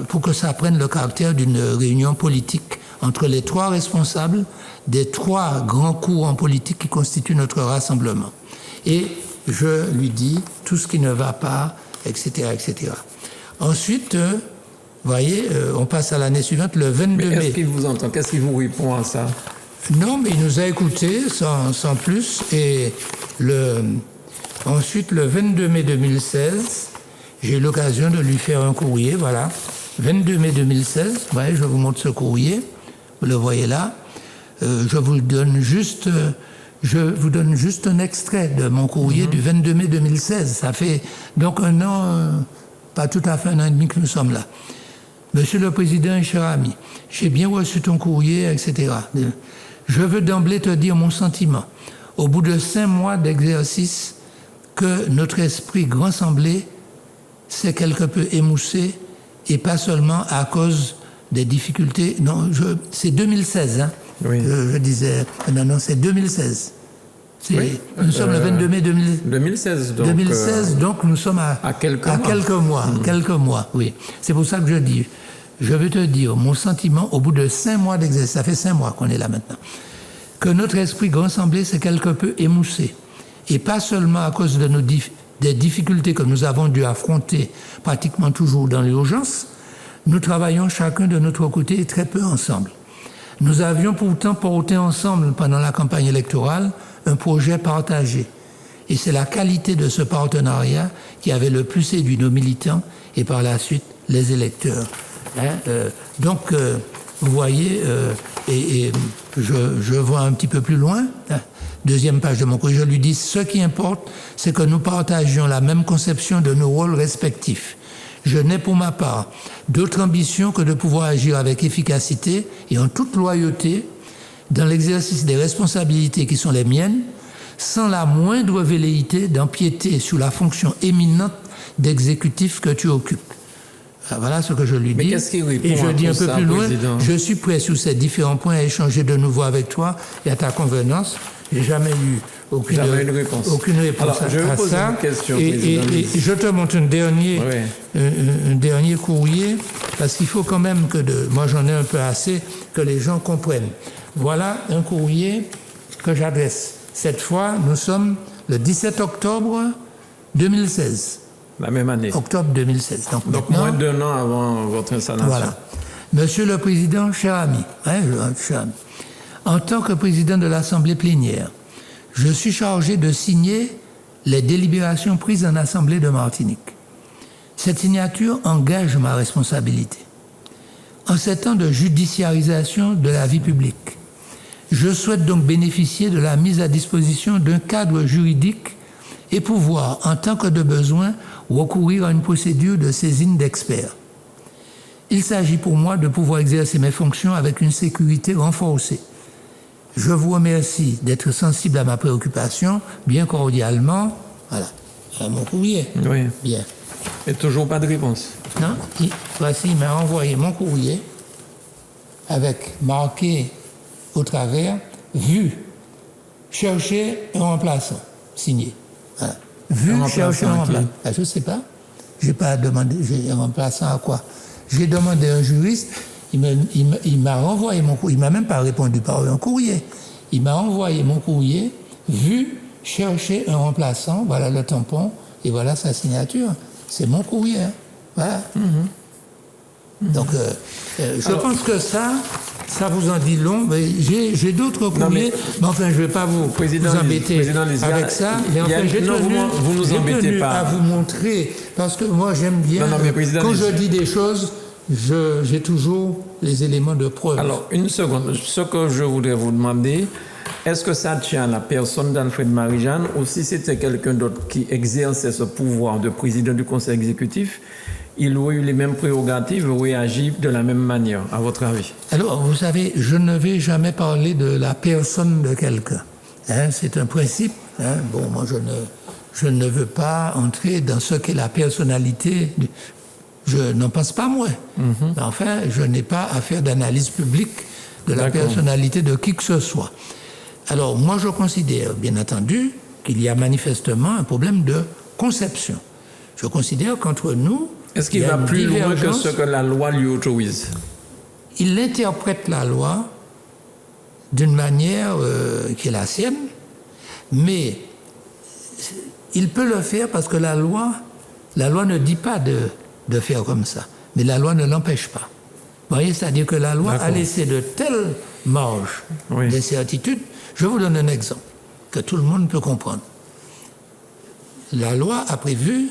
pour que ça prenne le caractère d'une réunion politique entre les 3 responsables des 3 grands courants politiques qui constituent notre rassemblement. Et je lui dis tout ce qui ne va pas, etc., etc. Ensuite, vous voyez, on passe à l'année suivante, le 22 mai. Est-ce qu'il vous entend? Qu'est-ce qu'il vous répond à ça? Non, mais il nous a écoutés sans plus. Et ensuite, le 22 mai 2016, j'ai eu l'occasion de lui faire un courrier, voilà. 22 mai 2016, vous voyez, je vous montre ce courrier, vous le voyez là. Je vous donne juste un extrait de mon courrier du 22 mai 2016. Ça fait donc 1 an, pas tout à fait 1 an et demi que nous sommes là. Monsieur le Président et cher ami, j'ai bien reçu ton courrier, etc. Je veux d'emblée te dire mon sentiment. Au bout de 5 mois d'exercice, que notre esprit rassemblé s'est quelque peu émoussé, et pas seulement à cause des difficultés. Non, c'est 2016, hein. Oui. Je disais, non, c'est 2016. Oui. Nous sommes le 22 mai 2016. Donc, 2016, donc nous sommes à quelques mois. Quelques mois, oui. C'est pour ça que je dis, je veux te dire, mon sentiment, au bout de 5 mois d'exercice, ça fait 5 mois qu'on est là maintenant, que notre esprit rassemblé s'est quelque peu émoussé. Et pas seulement à cause de des difficultés que nous avons dû affronter pratiquement toujours dans l'urgence, nous travaillons chacun de notre côté et très peu ensemble. Nous avions pourtant porté ensemble pendant la campagne électorale un projet partagé. Et c'est la qualité de ce partenariat qui avait le plus séduit nos militants et par la suite les électeurs. Donc, vous voyez, je vois un petit peu plus loin, deuxième page de mon courrier, je lui dis, ce qui importe, c'est que nous partagions la même conception de nos rôles respectifs. Je n'ai pour ma part d'autre ambition que de pouvoir agir avec efficacité et en toute loyauté dans l'exercice des responsabilités qui sont les miennes, sans la moindre velléité d'empiéter sur la fonction éminente d'exécutif que tu occupes. Voilà ce que je lui dis. Et je dis un peu plus loin, je suis prêt sur ces différents points à échanger de nouveau avec toi et à ta convenance. Je n'ai jamais eu aucune réponse Alors, je vais poser ça. Une question, et je te montre un dernier courrier, parce qu'il faut quand même moi j'en ai un peu assez, que les gens comprennent. Voilà un courrier que j'adresse. Cette fois, nous sommes le 17 octobre 2016. La même année. Octobre 2016. Donc moins d'1 an avant votre installation. Voilà. Monsieur le Président, cher ami, cher ami, en tant que président de l'Assemblée plénière, je suis chargé de signer les délibérations prises en Assemblée de Martinique. Cette signature engage ma responsabilité. En ces temps de judiciarisation de la vie publique, je souhaite donc bénéficier de la mise à disposition d'un cadre juridique et pouvoir, en tant que de besoin, recourir à une procédure de saisine d'experts. Il s'agit pour moi de pouvoir exercer mes fonctions avec une sécurité renforcée. Je vous remercie d'être sensible à ma préoccupation, bien cordialement. Voilà, mon courrier. Oui. Bien. Et toujours pas de réponse. Non, voici, il m'a envoyé mon courrier avec marqué au travers « Vu, chercher un remplaçant », signé. Voilà. Vu, chercher un remplaçant. Je ne sais pas. Je n'ai pas demandé, un remplaçant à quoi? J'ai demandé à un juriste, il m'a renvoyé mon courrier, il ne m'a même pas répondu par un courrier. Il m'a envoyé mon courrier, vu, chercher un remplaçant, voilà le tampon, et voilà sa signature. C'est mon courrier. Hein. Voilà. Donc, je pense que ça vous en dit long. Mais j'ai d'autres courriers, mais enfin, je ne vais pas vous embêter avec ça. Mais enfin, j'ai tenu à vous montrer, parce que moi, j'aime bien, quand je dis des choses, j'ai toujours les éléments de preuve. Alors, une seconde. Ce que je voudrais vous demander, est-ce que ça tient à la personne d'Alfred Marie-Jeanne ou si c'était quelqu'un d'autre qui exerçait ce pouvoir de président du conseil exécutif, il aurait eu les mêmes prérogatives, aurait agi de la même manière, à votre avis? Alors, vous savez, je ne vais jamais parler de la personne de quelqu'un. Hein, c'est un principe. Hein. Bon, moi, je ne veux pas entrer dans ce qu'est la personnalité. Je n'en pense pas moins. Mais enfin, je n'ai pas à faire d'analyse publique de la personnalité de qui que ce soit. Alors, moi, je considère, bien entendu, qu'il y a manifestement un problème de conception. Je considère qu'entre nous, est-ce qu'il va plus loin que ce que la loi lui autorise? Il interprète la loi d'une manière qui est la sienne, mais il peut le faire parce que la loi ne dit pas de faire comme ça, mais la loi ne l'empêche pas. Vous voyez, c'est-à-dire que la loi a laissé de telles marges d'incertitude. Je vous donne un exemple que tout le monde peut comprendre. La loi a prévu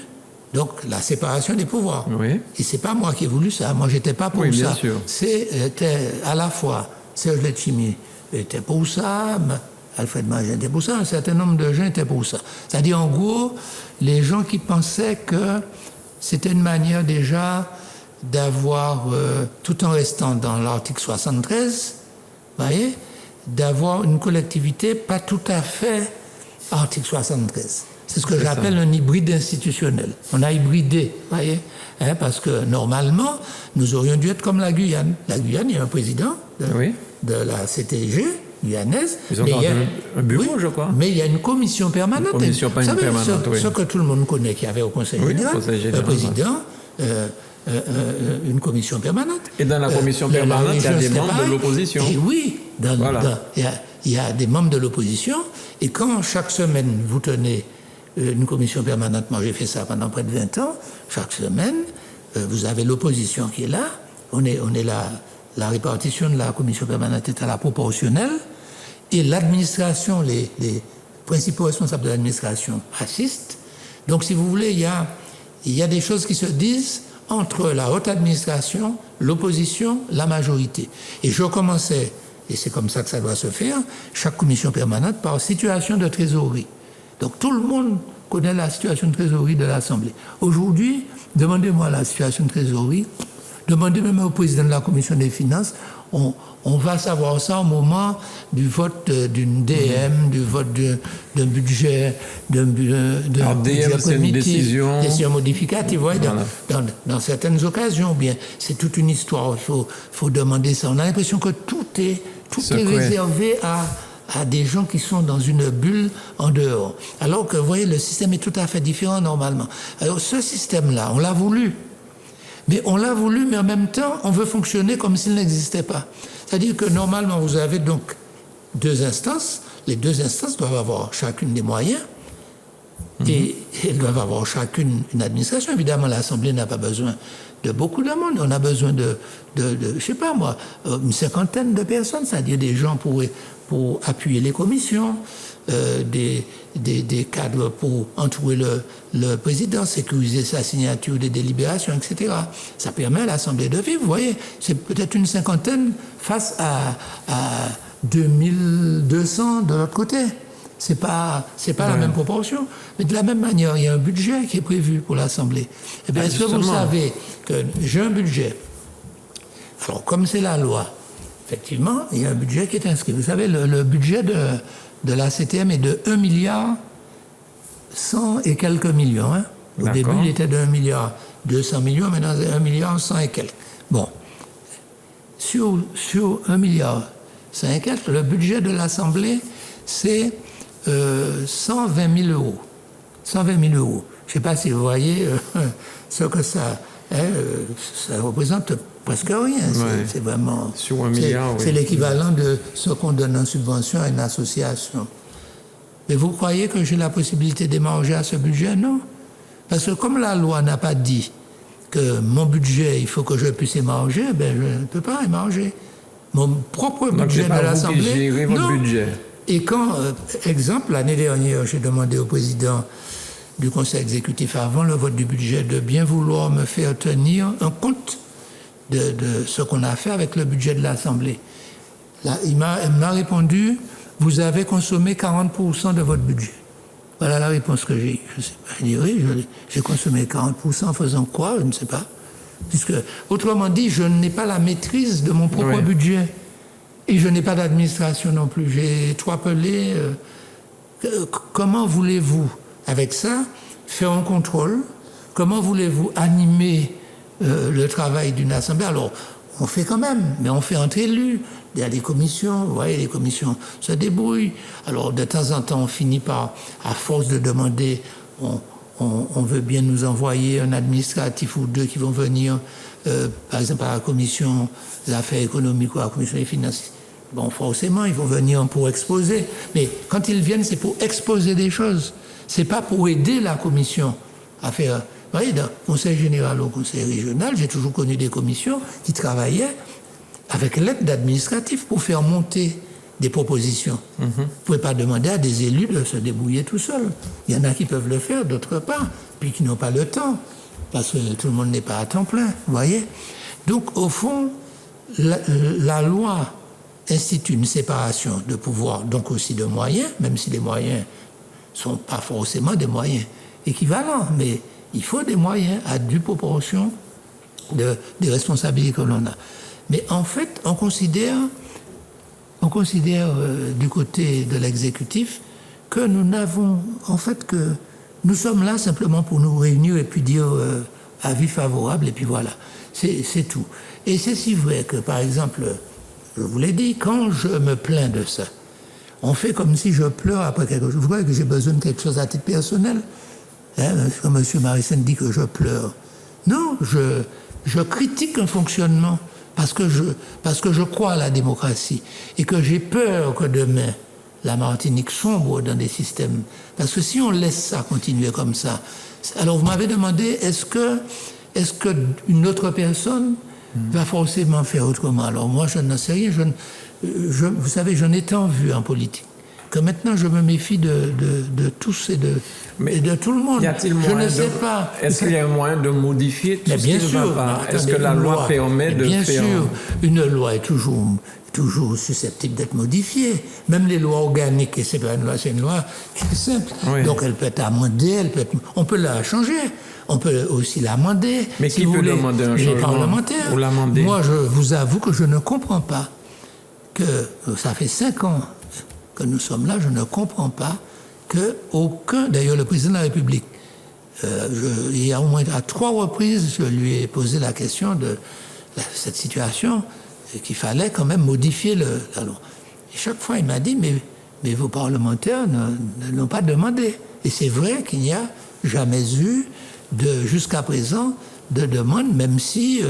donc la séparation des pouvoirs. Oui. Et c'est pas moi qui ai voulu ça. Moi, j'étais pas pour ça. C'était à la fois Serge Letchimy était pour ça, Alfred Marie-Jeanne était pour ça, un certain nombre de gens étaient pour ça. C'est-à-dire, en gros, les gens qui pensaient que c'était une manière déjà d'avoir, tout en restant dans l'article 73, vous voyez, d'avoir une collectivité pas tout à fait article 73. C'est ce que j'appelle un hybride institutionnel. On a hybridé, vous voyez, hein, parce que normalement, nous aurions dû être comme la Guyane. La Guyane, il y a un président de la CTG guyanaise. Ils ont un bureau, je crois. Mais il y a une commission permanente. Une commission permanente, ce que tout le monde connaît qu'il y avait au Conseil général, un président, une commission permanente. Et dans la commission permanente, il y a des membres de l'opposition. Et oui, il y a des membres de l'opposition. Et quand chaque semaine, vous tenez une commission permanente, moi j'ai fait ça pendant près de 20 ans, chaque semaine, vous avez l'opposition qui est là, on est là, la répartition de la commission permanente est à la proportionnelle, et l'administration, les principaux responsables de l'administration assistent. Donc si vous voulez, il y a des choses qui se disent entre la haute administration, l'opposition, la majorité. Et je commençais, et c'est comme ça que ça doit se faire, chaque commission permanente par situation de trésorerie. Donc tout le monde connaît la situation de trésorerie de l'Assemblée. Aujourd'hui, demandez-moi la situation de trésorerie, demandez même au président de la commission des finances, on va savoir ça au moment du vote d'une DM, du vote d'un budget, alors DM, c'est une décision modificative, dans certaines occasions, bien, c'est toute une histoire, il faut demander ça. On a l'impression que tout est réservé à des gens qui sont dans une bulle en dehors. Alors que, vous voyez, le système est tout à fait différent normalement. Alors ce système-là, on l'a voulu. Mais on l'a voulu, mais en même temps, on veut fonctionner comme s'il n'existait pas. C'est-à-dire que normalement, vous avez donc deux instances. Les deux instances doivent avoir chacune des moyens. Et elles doivent avoir chacune une administration. Évidemment, l'Assemblée n'a pas besoin de beaucoup de monde. On a besoin de je sais pas moi, une cinquantaine de personnes, c'est-à-dire des gens pour appuyer les commissions, des cadres pour entourer le président, sécuriser sa signature des délibérations, etc. Ça permet à l'Assemblée de vivre. Vous voyez, c'est peut-être une cinquantaine face à 2200 de l'autre côté. C'est pas la même proportion. Mais de la même manière, il y a un budget qui est prévu pour l'Assemblée. Eh bien, est-ce que vous savez que j'ai un budget? Alors, comme c'est la loi, effectivement, il y a un budget qui est inscrit. Vous savez, le budget de la CTM est de 1 milliard 100 et quelques millions. Hein. Au début, il était de 1 milliard 200 millions, maintenant c'est 1 milliard 100 et quelques. Bon. Sur 1 milliard 100 et quelques, le budget de l'Assemblée, c'est 120 000 euros. 120 000 euros. Je ne sais pas si vous voyez ce que ça représente presque rien. Ouais. C'est vraiment. Sur 1 milliard, c'est l'équivalent de ce qu'on donne en subvention à une association. Mais vous croyez que j'ai la possibilité d'émarger à ce budget? Non. Parce que comme la loi n'a pas dit que mon budget, il faut que je puisse émarger, ben je ne peux pas émarger. Mon propre budget de l'Assemblée. Donc, gérer votre budget. Et quand, exemple, l'année dernière, j'ai demandé au président du Conseil exécutif, avant le vote du budget, de bien vouloir me faire tenir un compte de ce qu'on a fait avec le budget de l'Assemblée. Là, il m'a répondu, vous avez consommé 40% de votre budget. Voilà la réponse que j'ai eue. Je sais pas, j'ai consommé 40% en faisant quoi? Je ne sais pas. Puisque, autrement dit, je n'ai pas la maîtrise de mon propre budget. Et je n'ai pas d'administration non plus. J'ai trop appelé. Comment voulez-vous, avec ça, faire un contrôle? Comment voulez-vous animer le travail d'une assemblée? Alors, on fait quand même, mais on fait entre élus. Il y a des commissions, vous voyez, les commissions se débrouillent. Alors, de temps en temps, on finit par, à force de demander, on veut bien nous envoyer un administratif ou deux qui vont venir, par exemple, à la commission des affaires économiques ou à la commission des finances. Bon, forcément, ils vont venir pour exposer. Mais quand ils viennent, c'est pour exposer des choses. C'est pas pour aider la commission à faire. Vous voyez, d'un conseil général au conseil régional, j'ai toujours connu des commissions qui travaillaient avec l'aide d'administratifs pour faire monter des propositions. Vous ne pouvez pas demander à des élus de se débrouiller tout seuls. Il y en a qui peuvent le faire, d'autres pas, puis qui n'ont pas le temps, parce que tout le monde n'est pas à temps plein, vous voyez. Donc, au fond, la loi institue une séparation de pouvoir, donc aussi de moyens, même si les moyens ne sont pas forcément des moyens équivalents, mais il faut des moyens à due proportion des responsabilités que l'on a. Mais en fait, on considère du côté de l'exécutif que nous n'avons, en fait, que nous sommes là simplement pour nous réunir et puis dire avis favorable, et puis voilà, c'est tout. Et c'est si vrai que, par exemple, je vous l'ai dit, quand je me plains de ça, on fait comme si je pleure après quelque chose. Vous voyez que j'ai besoin de quelque chose à titre personnel. Hein, quand M. Marissen dit que je pleure. Non, je critique un fonctionnement parce que je crois à la démocratie et que j'ai peur que demain, la Martinique sombre dans des systèmes. Parce que si on laisse ça continuer comme ça, alors vous m'avez demandé, est-ce que une autre personne va forcément faire autrement? Alors moi, je n'en sais rien. Vous savez, j'en ai tant vu en politique que maintenant, je me méfie de tous et de tout le monde. Je ne sais pas. Est-ce qu'il y a un moyen de modifier tout ce qui ne va pas? Est-ce que la loi permet de faire... Bien sûr, une loi est toujours susceptible d'être modifiée. Même les lois organiques, et c'est pas une loi, c'est une loi qui est simple. Oui. Donc elle peut être amendée, on peut la changer. On peut aussi l'amender. Mais qui peut demander un changement? Les parlementaires. Ou l'amender? Moi, je vous avoue que je ne comprends pas que ça fait 5 ans que nous sommes là, je ne comprends pas qu'aucun, d'ailleurs le président de la République, il y a au moins à 3 reprises, je lui ai posé la question de cette situation, qu'il fallait quand même modifier la loi. Et chaque fois, il m'a dit, mais vos parlementaires ne l'ont pas demandé. Et c'est vrai qu'il n'y a jamais eu, jusqu'à présent, de demande, même si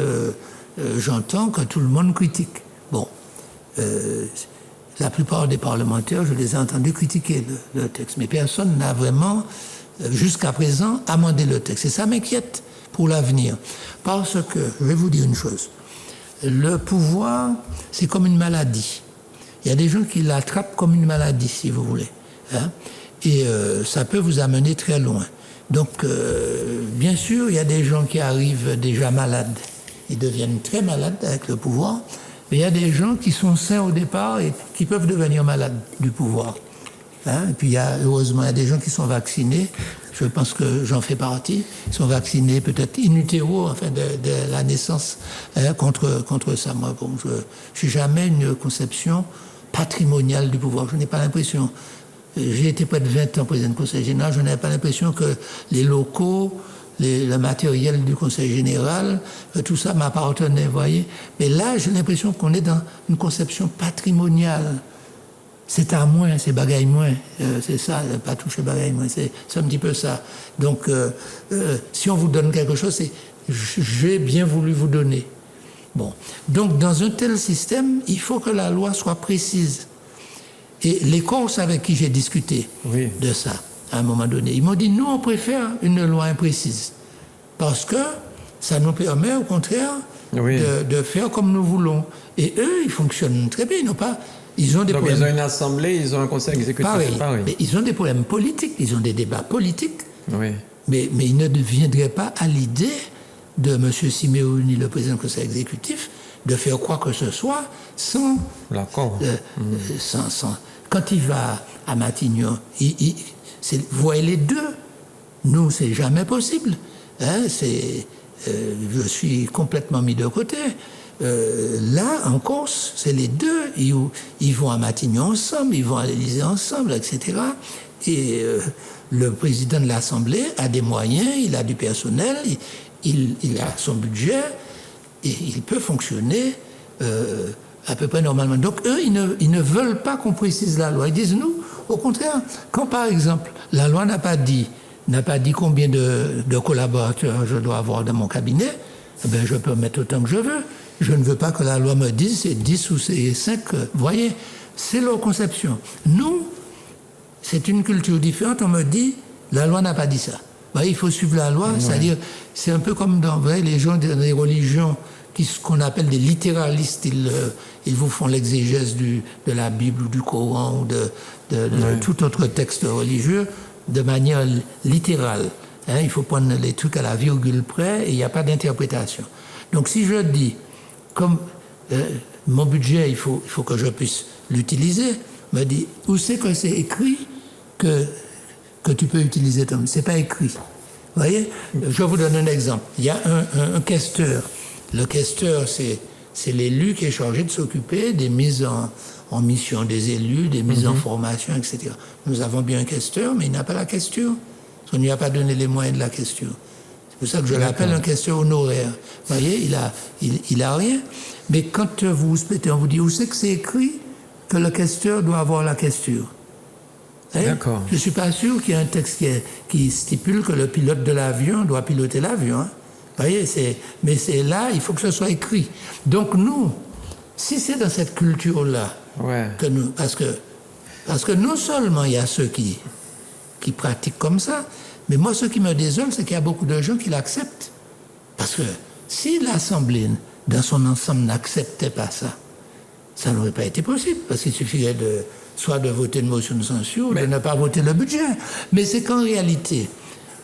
j'entends que tout le monde critique. Bon. La plupart des parlementaires, je les ai entendus critiquer le texte, mais personne n'a vraiment jusqu'à présent, amender le texte. Et ça m'inquiète pour l'avenir. Parce que, je vais vous dire une chose, le pouvoir, c'est comme une maladie. Il y a des gens qui l'attrapent comme une maladie, si vous voulez. Hein? Et ça peut vous amener très loin. Donc, bien sûr, il y a des gens qui arrivent déjà malades. Ils deviennent très malades avec le pouvoir. Mais il y a des gens qui sont sains au départ et qui peuvent devenir malades du pouvoir. Hein? Et puis, heureusement, il y a des gens qui sont vaccinés. Je pense que j'en fais partie. Ils sont vaccinés peut-être in utero, enfin, de la naissance, hein, contre ça. Moi, bon, je n'ai jamais une conception patrimoniale du pouvoir. Je n'ai pas l'impression. J'ai été près de 20 ans président du Conseil général. Je n'avais pas l'impression que les locaux, le matériel du Conseil général, tout ça m'appartenait, vous voyez. Mais là, j'ai l'impression qu'on est dans une conception patrimoniale. C'est à moins, c'est bagaille moins. C'est ça, pas toucher bagaille moins. C'est un petit peu ça. Donc, si on vous donne quelque chose, c'est j'ai bien voulu vous donner. Bon. Donc, dans un tel système, il faut que la loi soit précise. Et les Corses avec qui j'ai discuté de ça, à un moment donné, ils m'ont dit, nous, on préfère une loi imprécise. Parce que ça nous permet, au contraire, de faire comme nous voulons. Et eux, ils fonctionnent très bien. Ils ont des Donc, problèmes. ils ont une assemblée, ils ont un conseil exécutif. Pareil. Mais ils ont des problèmes politiques, ils ont des débats politiques. Oui. Mais ils ne deviendraient pas à l'idée de M. Simeoni, le président du conseil exécutif, de faire quoi que ce soit sans... L'accord. Quand il va à Matignon, vous voyez les deux. Nous, c'est jamais possible. Hein, je suis complètement mis de côté. Là, en Corse, c'est les deux. Ils vont à Matignon ensemble, ils vont à l'Élysée ensemble, etc. Et le président de l'Assemblée a des moyens, il a du personnel, il a son budget, et il peut fonctionner à peu près normalement. Donc eux, ils ne veulent pas qu'on précise la loi. Ils disent, nous, au contraire, quand par exemple, la loi n'a pas dit combien de collaborateurs je dois avoir dans mon cabinet, ben, je peux mettre autant que je veux. Je ne veux pas que la loi me dise c'est 10 ou c'est 5. Vous voyez, c'est leur conception. Nous, c'est une culture différente. On me dit, la loi n'a pas dit ça. Ben, il faut suivre la loi, c'est-à-dire, c'est un peu comme dans les gens des religions qu'on appelle des littéralistes. Ils vous font l'exégèse de la Bible ou du Coran ou de tout autre texte religieux de manière littérale. Hein, il faut prendre les trucs à la virgule près et il n'y a pas d'interprétation. Donc si je dis, comme mon budget, il faut que je puisse l'utiliser, me dit, où c'est que c'est écrit que tu peux utiliser ton... C'est pas écrit. Vous voyez? Je vous donne un exemple. Il y a un questeur. Le questeur, c'est l'élu qui est chargé de s'occuper des mises en mission des élus, des mises en formation, etc. Nous avons bien un questeur, mais il n'a pas la question. On ne lui a pas donné les moyens de la question. C'est pour ça que je l'appelle un questeur honoraire. Vous voyez, il a rien. Mais quand vous on vous dit où c'est que c'est écrit que le questeur doit avoir la question. D'accord. Je ne suis pas sûr qu'il y ait un texte qui stipule que le pilote de l'avion doit piloter l'avion. Hein. Vous voyez, mais c'est là, il faut que ce soit écrit. Donc nous, si c'est dans cette culture-là, que nous, parce que non seulement il y a ceux qui pratiquent comme ça, mais moi, ce qui me désole, c'est qu'il y a beaucoup de gens qui l'acceptent. Parce que si l'Assemblée, dans son ensemble, n'acceptait pas ça, ça n'aurait pas été possible, parce qu'il suffirait soit de voter une motion de censure, ou de ne pas voter le budget. Mais c'est qu'en réalité,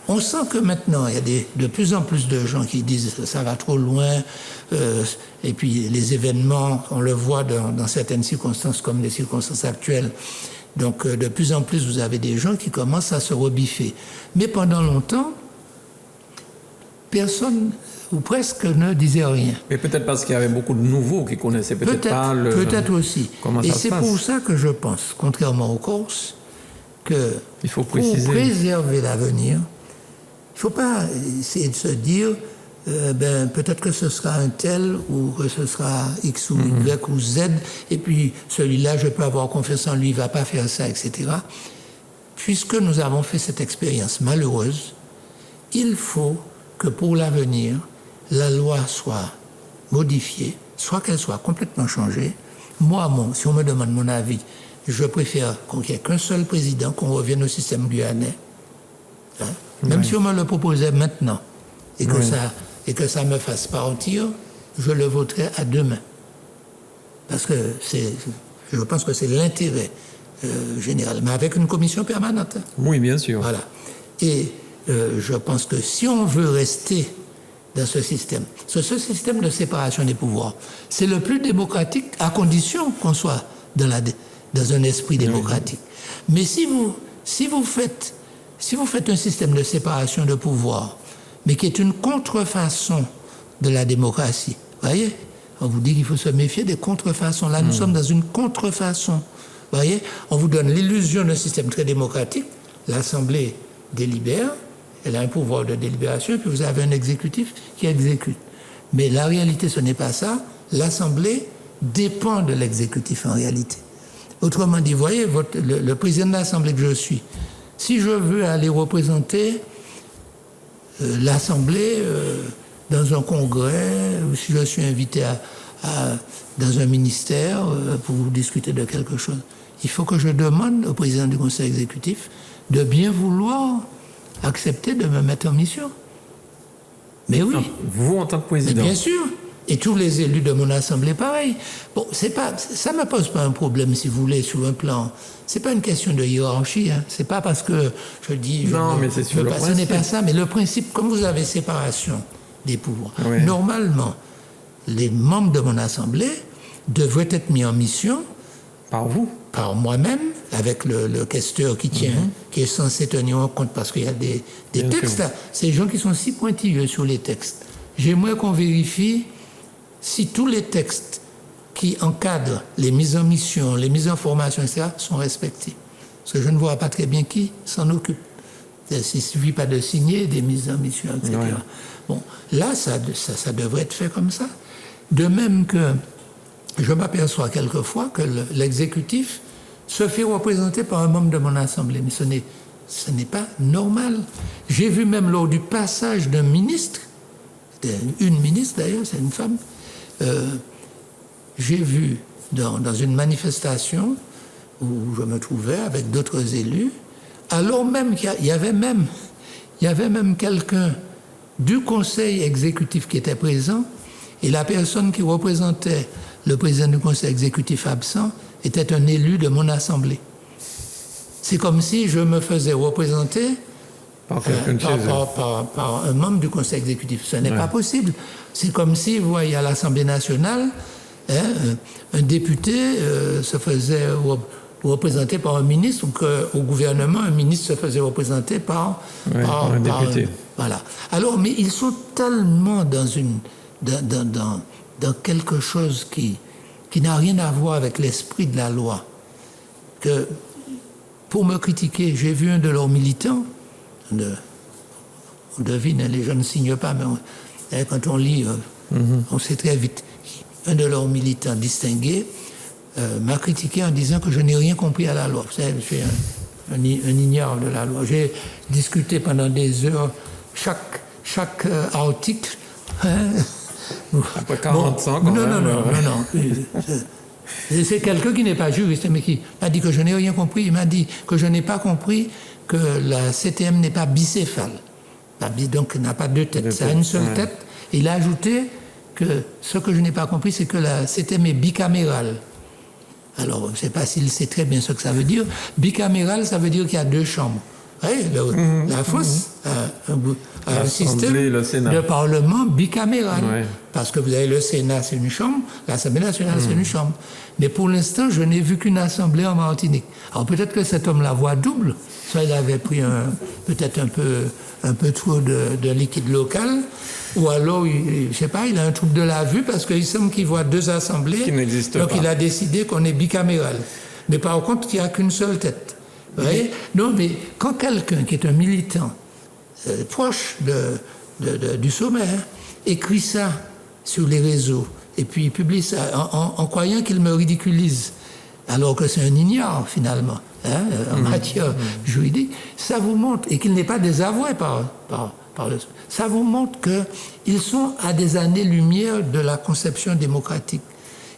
on sent que maintenant, il y a de plus en plus de gens qui disent « ça va trop loin », et puis les événements, on le voit dans certaines circonstances, comme les circonstances actuelles. Donc, de plus en plus, vous avez des gens qui commencent à se rebiffer. Mais pendant longtemps, personne, ou presque, ne disait rien. Mais peut-être parce qu'il y avait beaucoup de nouveaux qui connaissaient peut-être pas le... Peut-être aussi. Comment et ça se c'est passe. pour ça que je pense, contrairement aux Corses, que il faut pour préciser. préserver l'avenir, il ne faut pas essayer de se dire peut-être que ce sera un tel ou que ce sera X ou Y ou Z, et puis celui-là, je peux avoir confiance en lui, il ne va pas faire ça, etc. Puisque nous avons fait cette expérience malheureuse, il faut que pour l'avenir, la loi soit modifiée, soit qu'elle soit complètement changée. Moi, si on me demande mon avis, je préfère qu'il n'y ait qu'un seul président, qu'on revienne au système guyanais, Hein. Même si on me le proposait maintenant et que ça me fasse partir, je le voterai à demain. Parce que je pense que c'est l'intérêt général, mais avec une commission permanente. Oui, bien sûr. Voilà. Et je pense que si on veut rester dans ce système de séparation des pouvoirs, c'est le plus démocratique à condition qu'on soit dans un esprit démocratique. Mais si vous faites un système de séparation de pouvoirs, mais qui est une contrefaçon de la démocratie, voyez, on vous dit qu'il faut se méfier des contrefaçons. Là, nous sommes dans une contrefaçon. Voyez, on vous donne l'illusion d'un système très démocratique. L'Assemblée délibère, elle a un pouvoir de délibération, et puis vous avez un exécutif qui exécute. Mais la réalité, ce n'est pas ça. L'Assemblée dépend de l'exécutif en réalité. Autrement dit, voyez, le président de l'Assemblée que je suis, si je veux aller représenter l'Assemblée dans un congrès, ou si je suis invité dans un ministère pour discuter de quelque chose, il faut que je demande au président du conseil exécutif de bien vouloir accepter de me mettre en mission. Mais oui. Vous, en tant que président. Mais bien sûr. Et tous les élus de mon assemblée, pareil. Bon, ça ne me pose pas un problème, si vous voulez, sur un plan. C'est pas une question de hiérarchie. Hein. C'est pas parce que je dis. Mais c'est sur le principe. Ce n'est pas ça. Mais le principe, comme vous avez séparation des pouvoirs, normalement, les membres de mon assemblée devraient être mis en mission. Par vous? Par moi-même, avec le questeur qui est censé tenir en compte, parce qu'il y a des textes. Ces gens qui sont si pointilleux sur les textes. J'aimerais qu'on vérifie si tous les textes qui encadrent les mises en mission, les mises en formation, etc., sont respectés. Parce que je ne vois pas très bien qui s'en occupe. Il ne suffit pas de signer des mises en mission, etc. Ouais. Bon, là, ça devrait être fait comme ça. De même que je m'aperçois quelquefois que l'exécutif se fait représenter par un membre de mon assemblée, mais ce n'est pas normal. J'ai vu même lors du passage d'un ministre, une ministre d'ailleurs, c'est une femme, j'ai vu dans une manifestation où je me trouvais avec d'autres élus, alors même qu'il y avait même quelqu'un du conseil exécutif qui était présent, et la personne qui représentait le président du conseil exécutif absent était un élu de mon assemblée. C'est comme si je me faisais représenter par un membre du conseil exécutif. Ce n'est pas possible. C'est comme si, vous voyez, à l'Assemblée nationale, un député se faisait représenter par un ministre, ou qu'au gouvernement, un ministre se faisait représenter par un député. Voilà. Alors, mais ils sont tellement dans quelque chose qui n'a rien à voir avec l'esprit de la loi, que pour me critiquer, j'ai vu un de leurs militants, on devine, les gens ne signent pas, mais quand on lit, on sait très vite. Un de leurs militants distingués m'a critiqué en disant que je n'ai rien compris à la loi. Vous savez, je suis un ignare de la loi. J'ai discuté pendant des heures chaque article. Après 40 ans, quand même. Non. C'est quelqu'un qui n'est pas juriste, mais qui m'a dit que je n'ai rien compris. Il m'a dit que je n'ai pas compris que la CTM n'est pas bicéphale. Donc, n'a pas deux têtes. Ça a une seule tête. Il a ajouté que ce que je n'ai pas compris, c'est que la CTM est bicamérale. Alors, je ne sais pas s'il sait très bien ce que ça veut dire. Bicaméral, ça veut dire qu'il y a deux chambres. Oui, la France a un système de parlement bicaméral. Ouais. Parce que vous avez le Sénat, c'est une chambre, l'Assemblée nationale, c'est une chambre. Mais pour l'instant, je n'ai vu qu'une assemblée en Martinique. Alors peut-être que cet homme la voit double, soit il avait pris peut-être un peu trop de liquide local, ou alors, je ne sais pas, il a un trouble de la vue parce qu'il semble qu'il voit deux assemblées. Qui n'existent pas. Donc il a décidé qu'on est bicaméral. Mais par contre, qu'il n'y a qu'une seule tête. Vous voyez ? Non, mais quand quelqu'un qui est un militant proche du sommet écrit ça sur les réseaux et puis il publie ça en croyant qu'il me ridiculise, alors que c'est un ignare finalement en matière juridique, ça vous montre, et qu'il n'est pas désavoué par ça vous montre qu'ils sont à des années-lumière de la conception démocratique.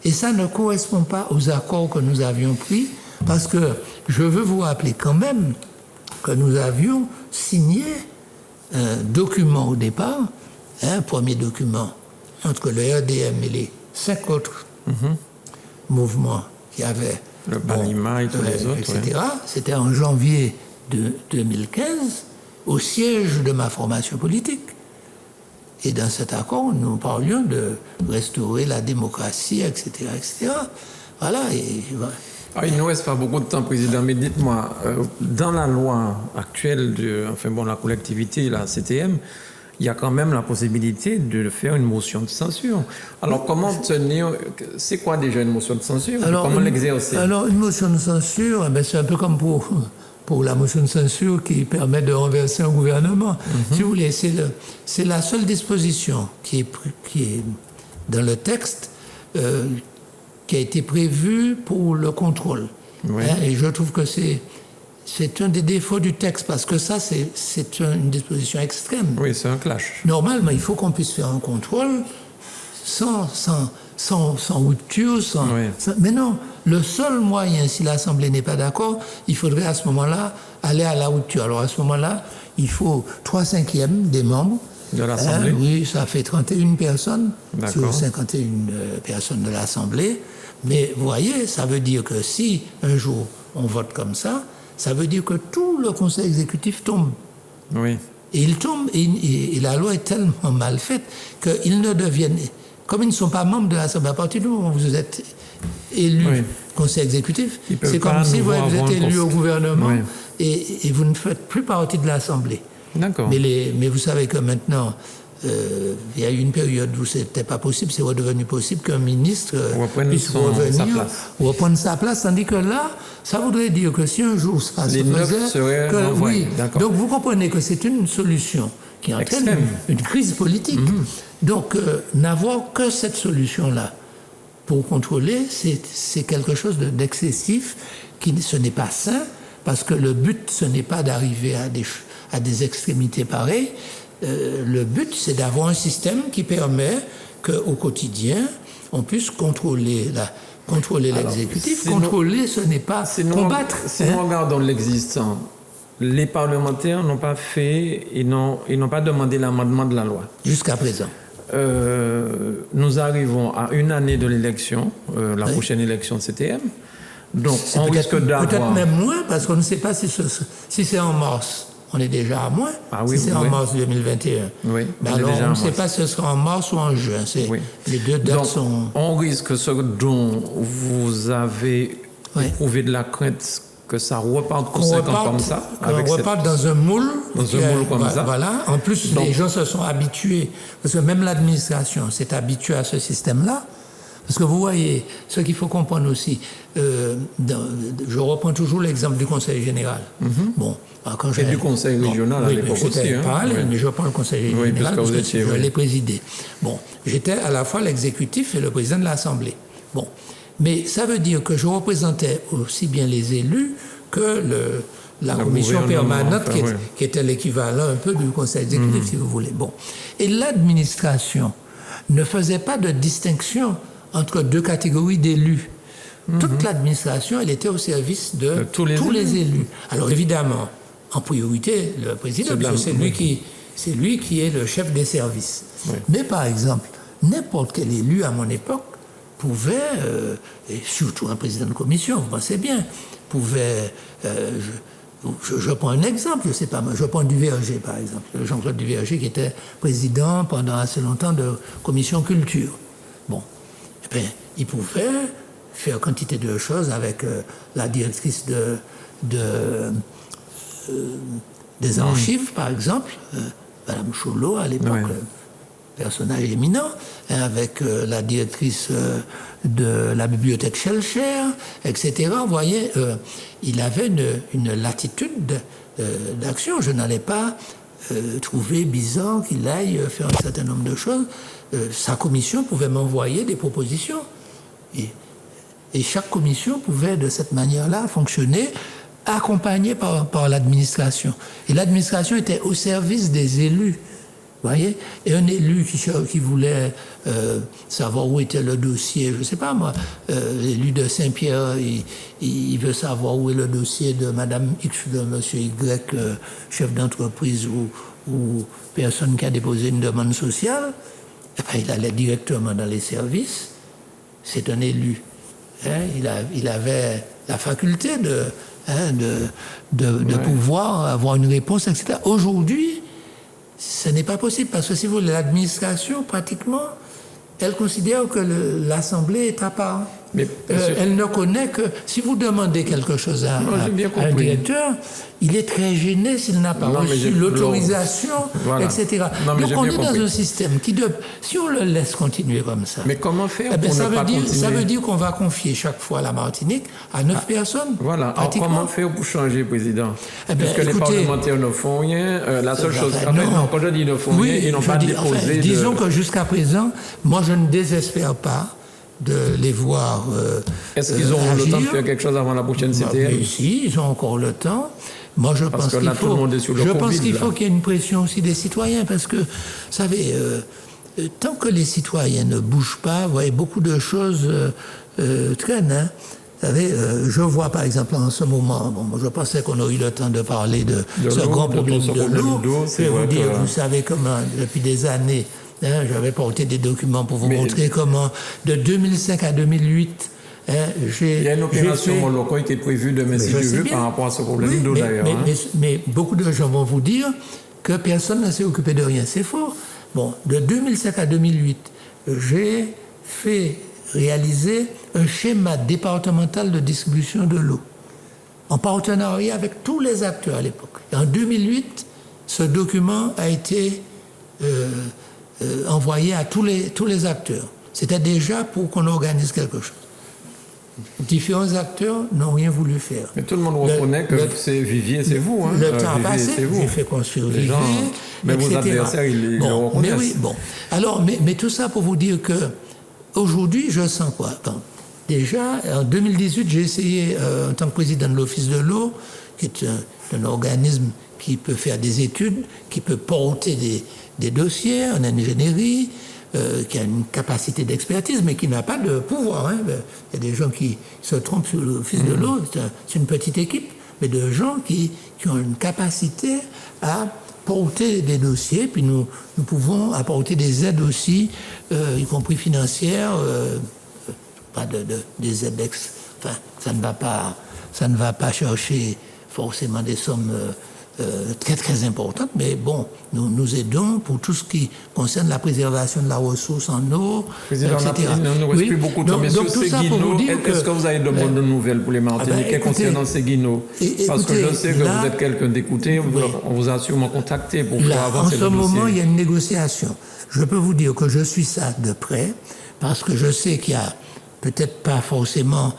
Et ça ne correspond pas aux accords que nous avions pris, parce que je veux vous rappeler quand même que nous avions signé un document au départ, un premier document entre le RDM et les 5 autres mouvements qui avaient le Banima et tous les autres, etc. Ouais. C'était en janvier de 2015, au siège de ma formation politique. Et dans cet accord, nous parlions de restaurer la démocratie, etc., etc. Voilà. Il ne nous reste pas beaucoup de temps, Président, mais dites-moi, dans la loi actuelle de la collectivité, la CTM, il y a quand même la possibilité de faire une motion de censure. Alors, comment tenir... C'est quoi déjà une motion de censure? Comment l'exercer? Alors, une motion de censure, c'est un peu comme pour la motion de censure qui permet de renverser un gouvernement. Si vous voulez, c'est la seule disposition qui est dans le texte qui a été prévue pour le contrôle. Oui. Et je trouve que c'est un des défauts du texte, parce que ça, c'est une disposition extrême. Oui, c'est un clash. Normalement, il faut qu'on puisse faire un contrôle sans rupture, mais non, le seul moyen, si l'Assemblée n'est pas d'accord, il faudrait à ce moment-là aller à la rupture. Alors à ce moment-là, il faut 3/5 des membres. De l'Assemblée? Oui, ça fait 31 personnes sur D'accord. 51 personnes de l'Assemblée. Mais vous voyez, ça veut dire que si un jour on vote comme ça veut dire que tout le conseil exécutif tombe. Oui. Et il tombe, et la loi est tellement mal faite qu'ils ne deviennent... Comme ils ne sont pas membres de l'Assemblée, à partir du moment où vous êtes élu conseil exécutif, c'est comme si vous êtes élu au gouvernement et vous ne faites plus partie de l'Assemblée. D'accord. Mais vous savez que maintenant, il y a eu une période où ce n'était pas possible, c'est redevenu possible qu'un ministre puisse revenir ou reprendre sa place, tandis que là, ça voudrait dire que si un jour ça se faisait... Donc vous comprenez que c'est une solution qui entraîne une crise politique. Donc n'avoir que cette solution-là pour contrôler, c'est quelque chose d'excessif, ce n'est pas sain, parce que le but, ce n'est pas d'arriver à des extrémités pareilles. Le but, c'est d'avoir un système qui permet qu'au quotidien, on puisse contrôler l'exécutif. Contrôler, ce n'est pas combattre. Si nous regardons l'existant, les parlementaires n'ont pas fait et n'ont pas demandé l'amendement de la loi. Jusqu'à présent. Nous arrivons à une année de l'élection, la prochaine élection de CTM. Donc, on risque d'avoir... Peut-être même moins, parce qu'on ne sait pas si c'est en mars. On est déjà à moins. Si c'est en mars 2021. Oui, alors, on ne sait pas si ce sera en mars ou en juin. Les deux dates sont... On risque, ce dont vous avez éprouvé de la crainte, que ça reparte conséquent comme ça. On reparte dans un moule. Dans un moule comme ça. Voilà. En plus, les gens se sont habitués. Parce que même l'administration s'est habituée à ce système-là. Parce que vous voyez, ce qu'il faut comprendre aussi, je reprends toujours l'exemple du Conseil général. Et du Conseil régional à l'époque aussi. Mais je prends le Conseil général parce que je l'ai présidé. J'étais à la fois l'exécutif et le président de l'Assemblée. Mais ça veut dire que je représentais aussi bien les élus que la commission permanente, qui était l'équivalent un peu du Conseil exécutif, si vous voulez. Et l'administration ne faisait pas de distinction entre deux catégories d'élus. Toute l'administration, elle était au service de tous les élus. Alors évidemment, en priorité, le président, c'est lui qui est le chef des services. Mais par exemple, n'importe quel élu à mon époque pouvait, et surtout un président de commission, vous pensez bien, pouvait... je prends un exemple, je sais pas, je prends Duverger par exemple, Jean-Claude Duverger qui était président pendant assez longtemps de commission culture. Il pouvait faire quantité de choses avec la directrice des archives, par exemple, Madame Cholot à l'époque, personnage éminent, avec la directrice de la bibliothèque Schellcher, etc. Vous voyez, il avait une latitude d'action. Je n'allais pas trouver bizarre qu'il aille faire un certain nombre de choses. Sa commission pouvait m'envoyer des propositions. Et chaque commission pouvait, de cette manière-là, fonctionner, accompagnée par l'administration. Et l'administration était au service des élus. Voyez, et un élu qui voulait savoir où était le dossier, je ne sais pas moi, l'élu de Saint-Pierre, il veut savoir où est le dossier de Madame X, de Monsieur Y, chef d'entreprise ou personne qui a déposé une demande sociale, et bien, il allait directement dans les services. C'est un élu. Hein, il avait la faculté de pouvoir avoir une réponse, etc. Aujourd'hui, ce n'est pas possible parce que si vous voulez, l'administration, pratiquement, elle considère que l'Assemblée est à part. Mais, elle ne connaît que... Si vous demandez quelque chose à un directeur, il est très gêné s'il n'a pas reçu l'autorisation, voilà. Etc. Donc on est dans un système qui... Si on le laisse continuer comme ça... Mais comment faire pour ça ne pas continuer? Ça veut dire qu'on va confier chaque fois la Martinique à 9 personnes. Voilà. Alors comment faire pour changer, Président? Puisque les parlementaires ne font rien, la seule chose... quand je dis ne font rien, ils n'ont pas déposé... Disons que jusqu'à présent, moi je ne désespère pas de les voir Est-ce qu'ils auront le temps de faire quelque chose avant la prochaine CTM? Oui, si, ils ont encore le temps. Moi, je pense qu'il faut qu'il y ait une pression aussi des citoyens, parce que, vous savez, tant que les citoyens ne bougent pas, vous voyez, beaucoup de choses traînent. Hein. Vous savez, je vois par exemple en ce moment, je pensais qu'on aurait eu le temps de parler de ce grand problème de l'eau. Je vais vous dire, vous savez comment, depuis des années, hein, j'avais porté des documents pour vous montrer comment, de 2005 à 2008, il y a une opération Moloko qui est prévue de Messie du Vu par rapport à ce problème d'eau d'ailleurs. Mais beaucoup de gens vont vous dire que personne ne s'est occupé de rien. C'est faux. Bon, de 2005 à 2008, j'ai fait réaliser un schéma départemental de distribution de l'eau en partenariat avec tous les acteurs à l'époque. Et en 2008, ce document a été envoyé à tous les acteurs. C'était déjà pour qu'on organise quelque chose. Différents acteurs n'ont rien voulu faire. Mais tout le monde reconnaît que c'est Vivier, c'est vous. Hein, le temps a passé, j'ai fait construire Vivier, mais vos adversaires, ils le reconnaissent. Mais oui, bon. Alors, mais tout ça pour vous dire que aujourd'hui, je sens quoi? Déjà, en 2018, j'ai essayé, en tant que président de l'Office de l'eau, qui est un organisme qui peut faire des études, qui peut porter des dossiers en ingénierie, qui a une capacité d'expertise, mais qui n'a pas de pouvoir. Hein. Il y a des gens qui se trompent sur l'Office de l'eau, c'est une petite équipe, mais de gens qui ont une capacité à porter des dossiers, puis nous pouvons apporter des aides aussi, y compris financières, pas des aides enfin, ça ne va pas chercher forcément des sommes très très importantes, mais bon, nous aidons pour tout ce qui concerne la préservation de la ressource en eau, Président, etc. Il ne nous reste plus beaucoup de temps, mais sur Séguineau, est-ce que vous avez de bonnes nouvelles pour les Martiniquais concernant Séguineau? Parce que je sais que vous êtes quelqu'un d'écouté, on vous a sûrement contacté pour pouvoir avancer le dossier. En ce moment, il y a une négociation. Je peux vous dire que je suis ça de près, parce que je sais qu'il y a peut-être pas forcément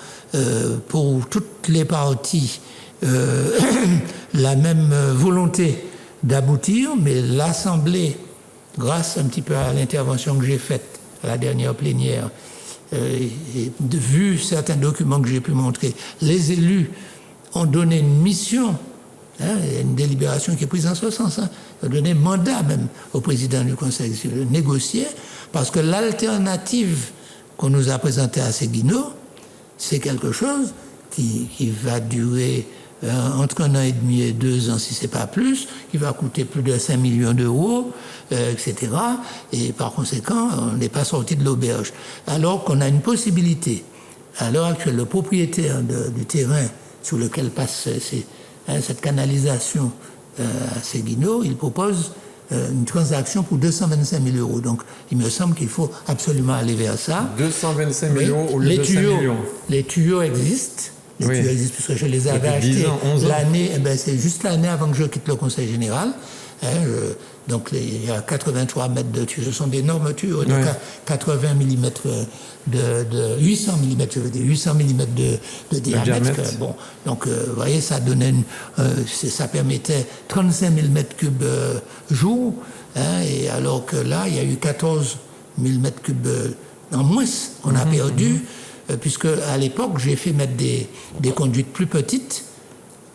pour toutes les parties la même volonté d'aboutir, mais l'Assemblée, grâce un petit peu à l'intervention que j'ai faite à la dernière plénière, et vu certains documents que j'ai pu montrer, les élus ont donné une mission, une délibération qui est prise en ce sens, ils ont donné mandat même au président du Conseil de négocier, parce que l'alternative qu'on nous a présentée à Séguineau, c'est quelque chose qui va durer entre 1 an et demi et 2 ans, si ce n'est pas plus, qui va coûter plus de 5 millions d'euros, etc. Et par conséquent, on n'est pas sorti de l'auberge. Alors qu'on a une possibilité. À l'heure actuelle, le propriétaire du terrain sur lequel passe cette canalisation à Séguineau, il propose une transaction pour 225 000 euros. Donc, il me semble qu'il faut absolument aller vers ça. 225 000 euros au lieu de 5 millions. Les tuyaux existent. Les tuyaux existent puisque je les avais achetés l'année, c'est juste l'année avant que je quitte le Conseil général. Donc, il y a 83 mètres de tuyaux. Ce sont d'énormes tuyaux de 80 mm 800 mm, je veux dire, 800 mm de diamètre. Bon, donc, vous voyez, ça donnait ça permettait 35 000 m3 jour, et alors que là, il y a eu 14 000 m3 en moins. On a perdu, puisque à l'époque, j'ai fait mettre des conduites plus petites,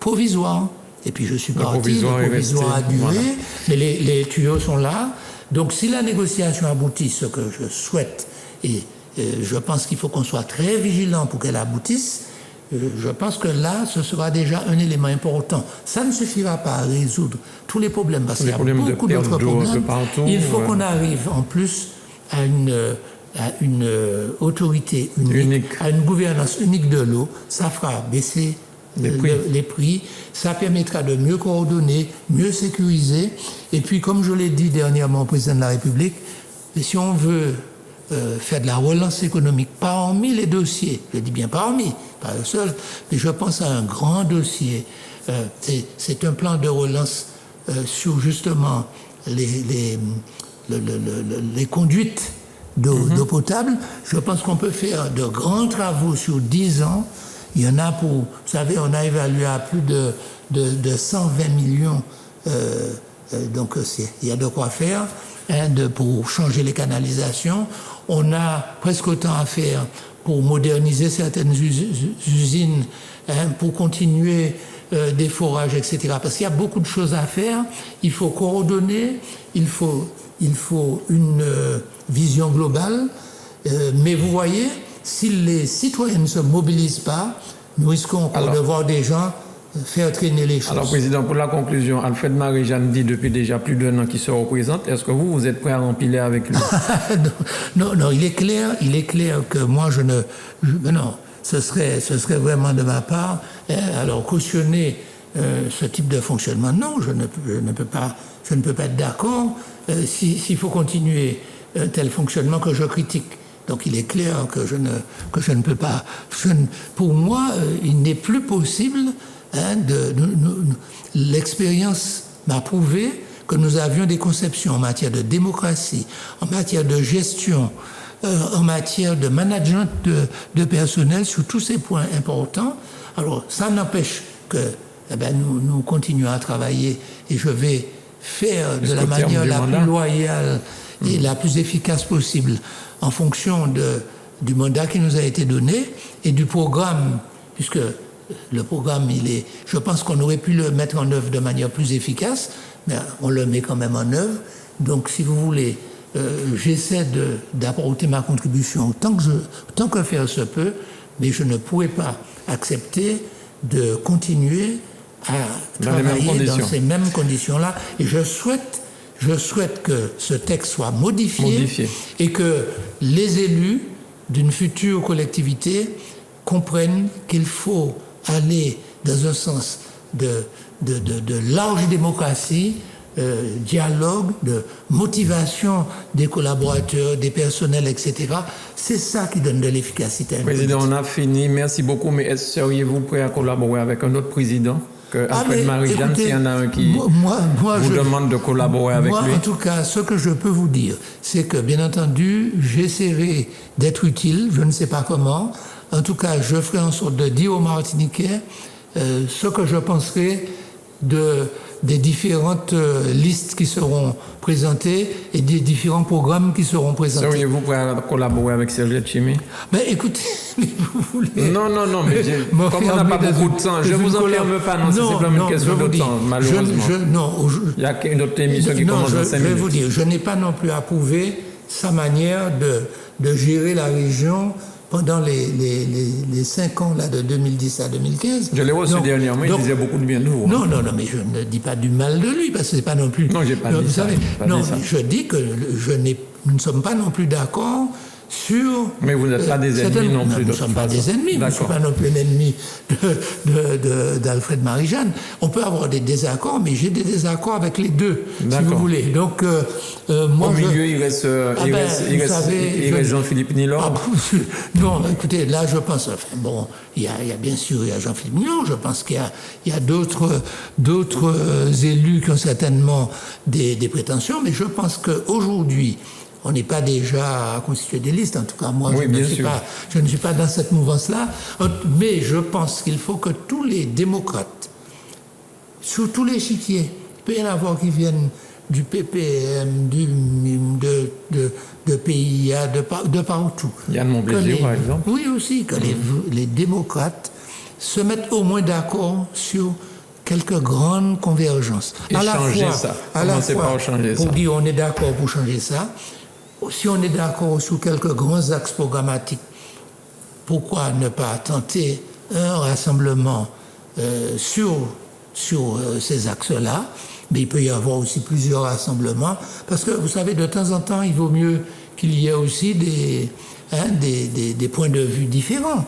provisoires. Et puis je suis parti, le provisoire a duré, mais les tuyaux sont là. Donc si la négociation aboutit, ce que je souhaite, et je pense qu'il faut qu'on soit très vigilant pour qu'elle aboutisse, je pense que là, ce sera déjà un élément important. Ça ne suffira pas à résoudre tous les problèmes, parce qu'il y a beaucoup d'autres problèmes. Il faut qu'on arrive en plus à une autorité unique, à une gouvernance unique de l'eau. Ça fera baisser les prix, ça permettra de mieux coordonner, mieux sécuriser. Et puis, comme je l'ai dit dernièrement au président de la République, si on veut faire de la relance économique parmi les dossiers, je dis bien parmi, pas le seul, mais je pense à un grand dossier. C'est un plan de relance sur justement les conduites d'eau potable. Je pense qu'on peut faire de grands travaux sur 10 ans. Il y en a pour, vous savez, on a évalué à plus de 120 millions, donc il y a de quoi faire pour changer les canalisations. On a presque autant à faire pour moderniser certaines usines, pour continuer des forages, etc. Parce qu'il y a beaucoup de choses à faire. Il faut coordonner, il faut une vision globale. Mais vous voyez, si les citoyens ne se mobilisent pas, nous risquons encore de voir des gens faire traîner les choses. Alors, Président, pour la conclusion, Alfred Marie-Jeanne dit depuis déjà plus d'un an qu'il se représente. Est-ce que vous êtes prêt à empiler avec lui? Non, il est clair que moi, non, ce serait vraiment de ma part. Alors, cautionner ce type de fonctionnement, non, je ne peux pas être d'accord. S'il faut continuer un tel fonctionnement que je critique. Donc il est clair que je ne peux pas. Pour moi, il n'est plus possible. L'expérience m'a prouvé que nous avions des conceptions en matière de démocratie, en matière de gestion, en matière de management de personnel sur tous ces points importants. Alors ça n'empêche que nous continuons à travailler et je vais faire de la manière la plus loyale et la plus efficace possible en fonction du mandat qui nous a été donné et du programme, puisque le programme, je pense qu'on aurait pu le mettre en œuvre de manière plus efficace, mais on le met quand même en œuvre. Donc, si vous voulez, j'essaie d'apporter ma contribution autant que faire se peut, mais je ne pourrais pas accepter de continuer à travailler dans ces mêmes conditions-là. Et je souhaite que ce texte soit modifié et que les élus d'une future collectivité comprennent qu'il faut aller dans un sens de large démocratie, dialogue, de motivation des collaborateurs, des personnels, etc. C'est ça qui donne de l'efficacité. Président, on a fini. Merci beaucoup. Mais seriez-vous prêt à collaborer avec un autre président que Alfred Marie-Jeanne, s'il y en a un qui vous demande de collaborer avec lui? En tout cas, ce que je peux vous dire, c'est que, bien entendu, j'essaierai d'être utile, je ne sais pas comment. En tout cas, je ferai en sorte de dire aux Martiniquais ce que je penserai des différentes listes qui seront présentées et des différents programmes qui seront présentés. Seriez-vous prêt à collaborer avec Serge Letchimy? Mais écoutez, mais vous voulez... Non, mais comme on n'a pas beaucoup de temps, je ne vous enferme pas, non, c'est simplement une question de temps, malheureusement. Il y a une autre émission qui commence dans 5 minutes. Je vais vous dire, je n'ai pas non plus approuvé sa manière de gérer la région pendant les 5 ans là, de 2010 à 2015. Je l'ai reçu dernièrement, il disait beaucoup de bien de vous. Non, mais je ne dis pas du mal de lui, parce que c'est pas non plus... Non, j'ai pas dit ça. Je dis que nous ne sommes pas non plus d'accord sur... Mais vous n'êtes pas des ennemis non plus. Nous ne sommes pas des ennemis, je ne suis pas non plus un ennemi d'Alfred Marie-Jeanne. On peut avoir des désaccords, mais j'ai des désaccords avec les deux, si vous voulez. Donc, moi, au milieu, il reste Jean-Philippe Nilor. Non, écoutez, là, je pense... il y a bien sûr Jean-Philippe Nilor. Je pense qu'il y a d'autres élus qui ont certainement des prétentions, mais je pense qu'aujourd'hui, on n'est pas déjà à constituer des listes. En tout cas, moi, je ne suis pas dans cette mouvance-là. Mais je pense qu'il faut que tous les démocrates, sur tous les échiquiers, il peut y en avoir qui viennent du PPM, de PIA, de partout. Yann Montplaisir, par exemple. Oui, aussi, que les démocrates se mettent au moins d'accord sur quelques grandes convergences. Et changer ça. Commencez par changer ça. Pour dire on est d'accord pour changer ça. Si on est d'accord sur quelques grands axes programmatiques, pourquoi ne pas tenter un rassemblement sur ces axes-là? Mais il peut y avoir aussi plusieurs rassemblements, parce que vous savez, de temps en temps, il vaut mieux qu'il y ait aussi des points de vue différents.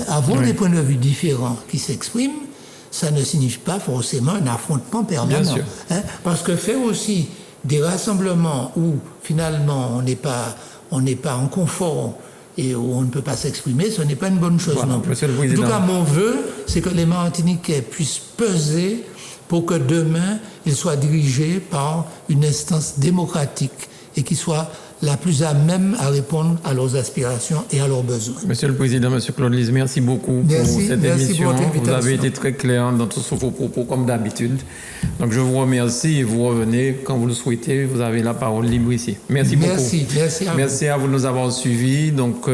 Avoir des points de vue différents qui s'expriment, ça ne signifie pas forcément un affrontement permanent. Bien sûr. Parce que faire aussi des rassemblements où finalement on n'est pas en confort et où on ne peut pas s'exprimer, ce n'est pas une bonne chose non plus. En tout cas, mon vœu, c'est que les Martiniquais puissent peser pour que demain, ils soient dirigés par une instance démocratique et qui soit la plus à même à répondre à leurs aspirations et à leurs besoins. Monsieur le Président, Monsieur Claude Lise, merci beaucoup pour cette émission. Vous avez été très clair dans tous vos propos, comme d'habitude. Donc je vous remercie et vous revenez quand vous le souhaitez. Vous avez la parole libre ici. Merci beaucoup. Merci à vous de nous avoir suivis. Donc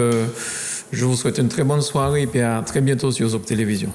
je vous souhaite une très bonne soirée et puis à très bientôt sur Zop Télévision.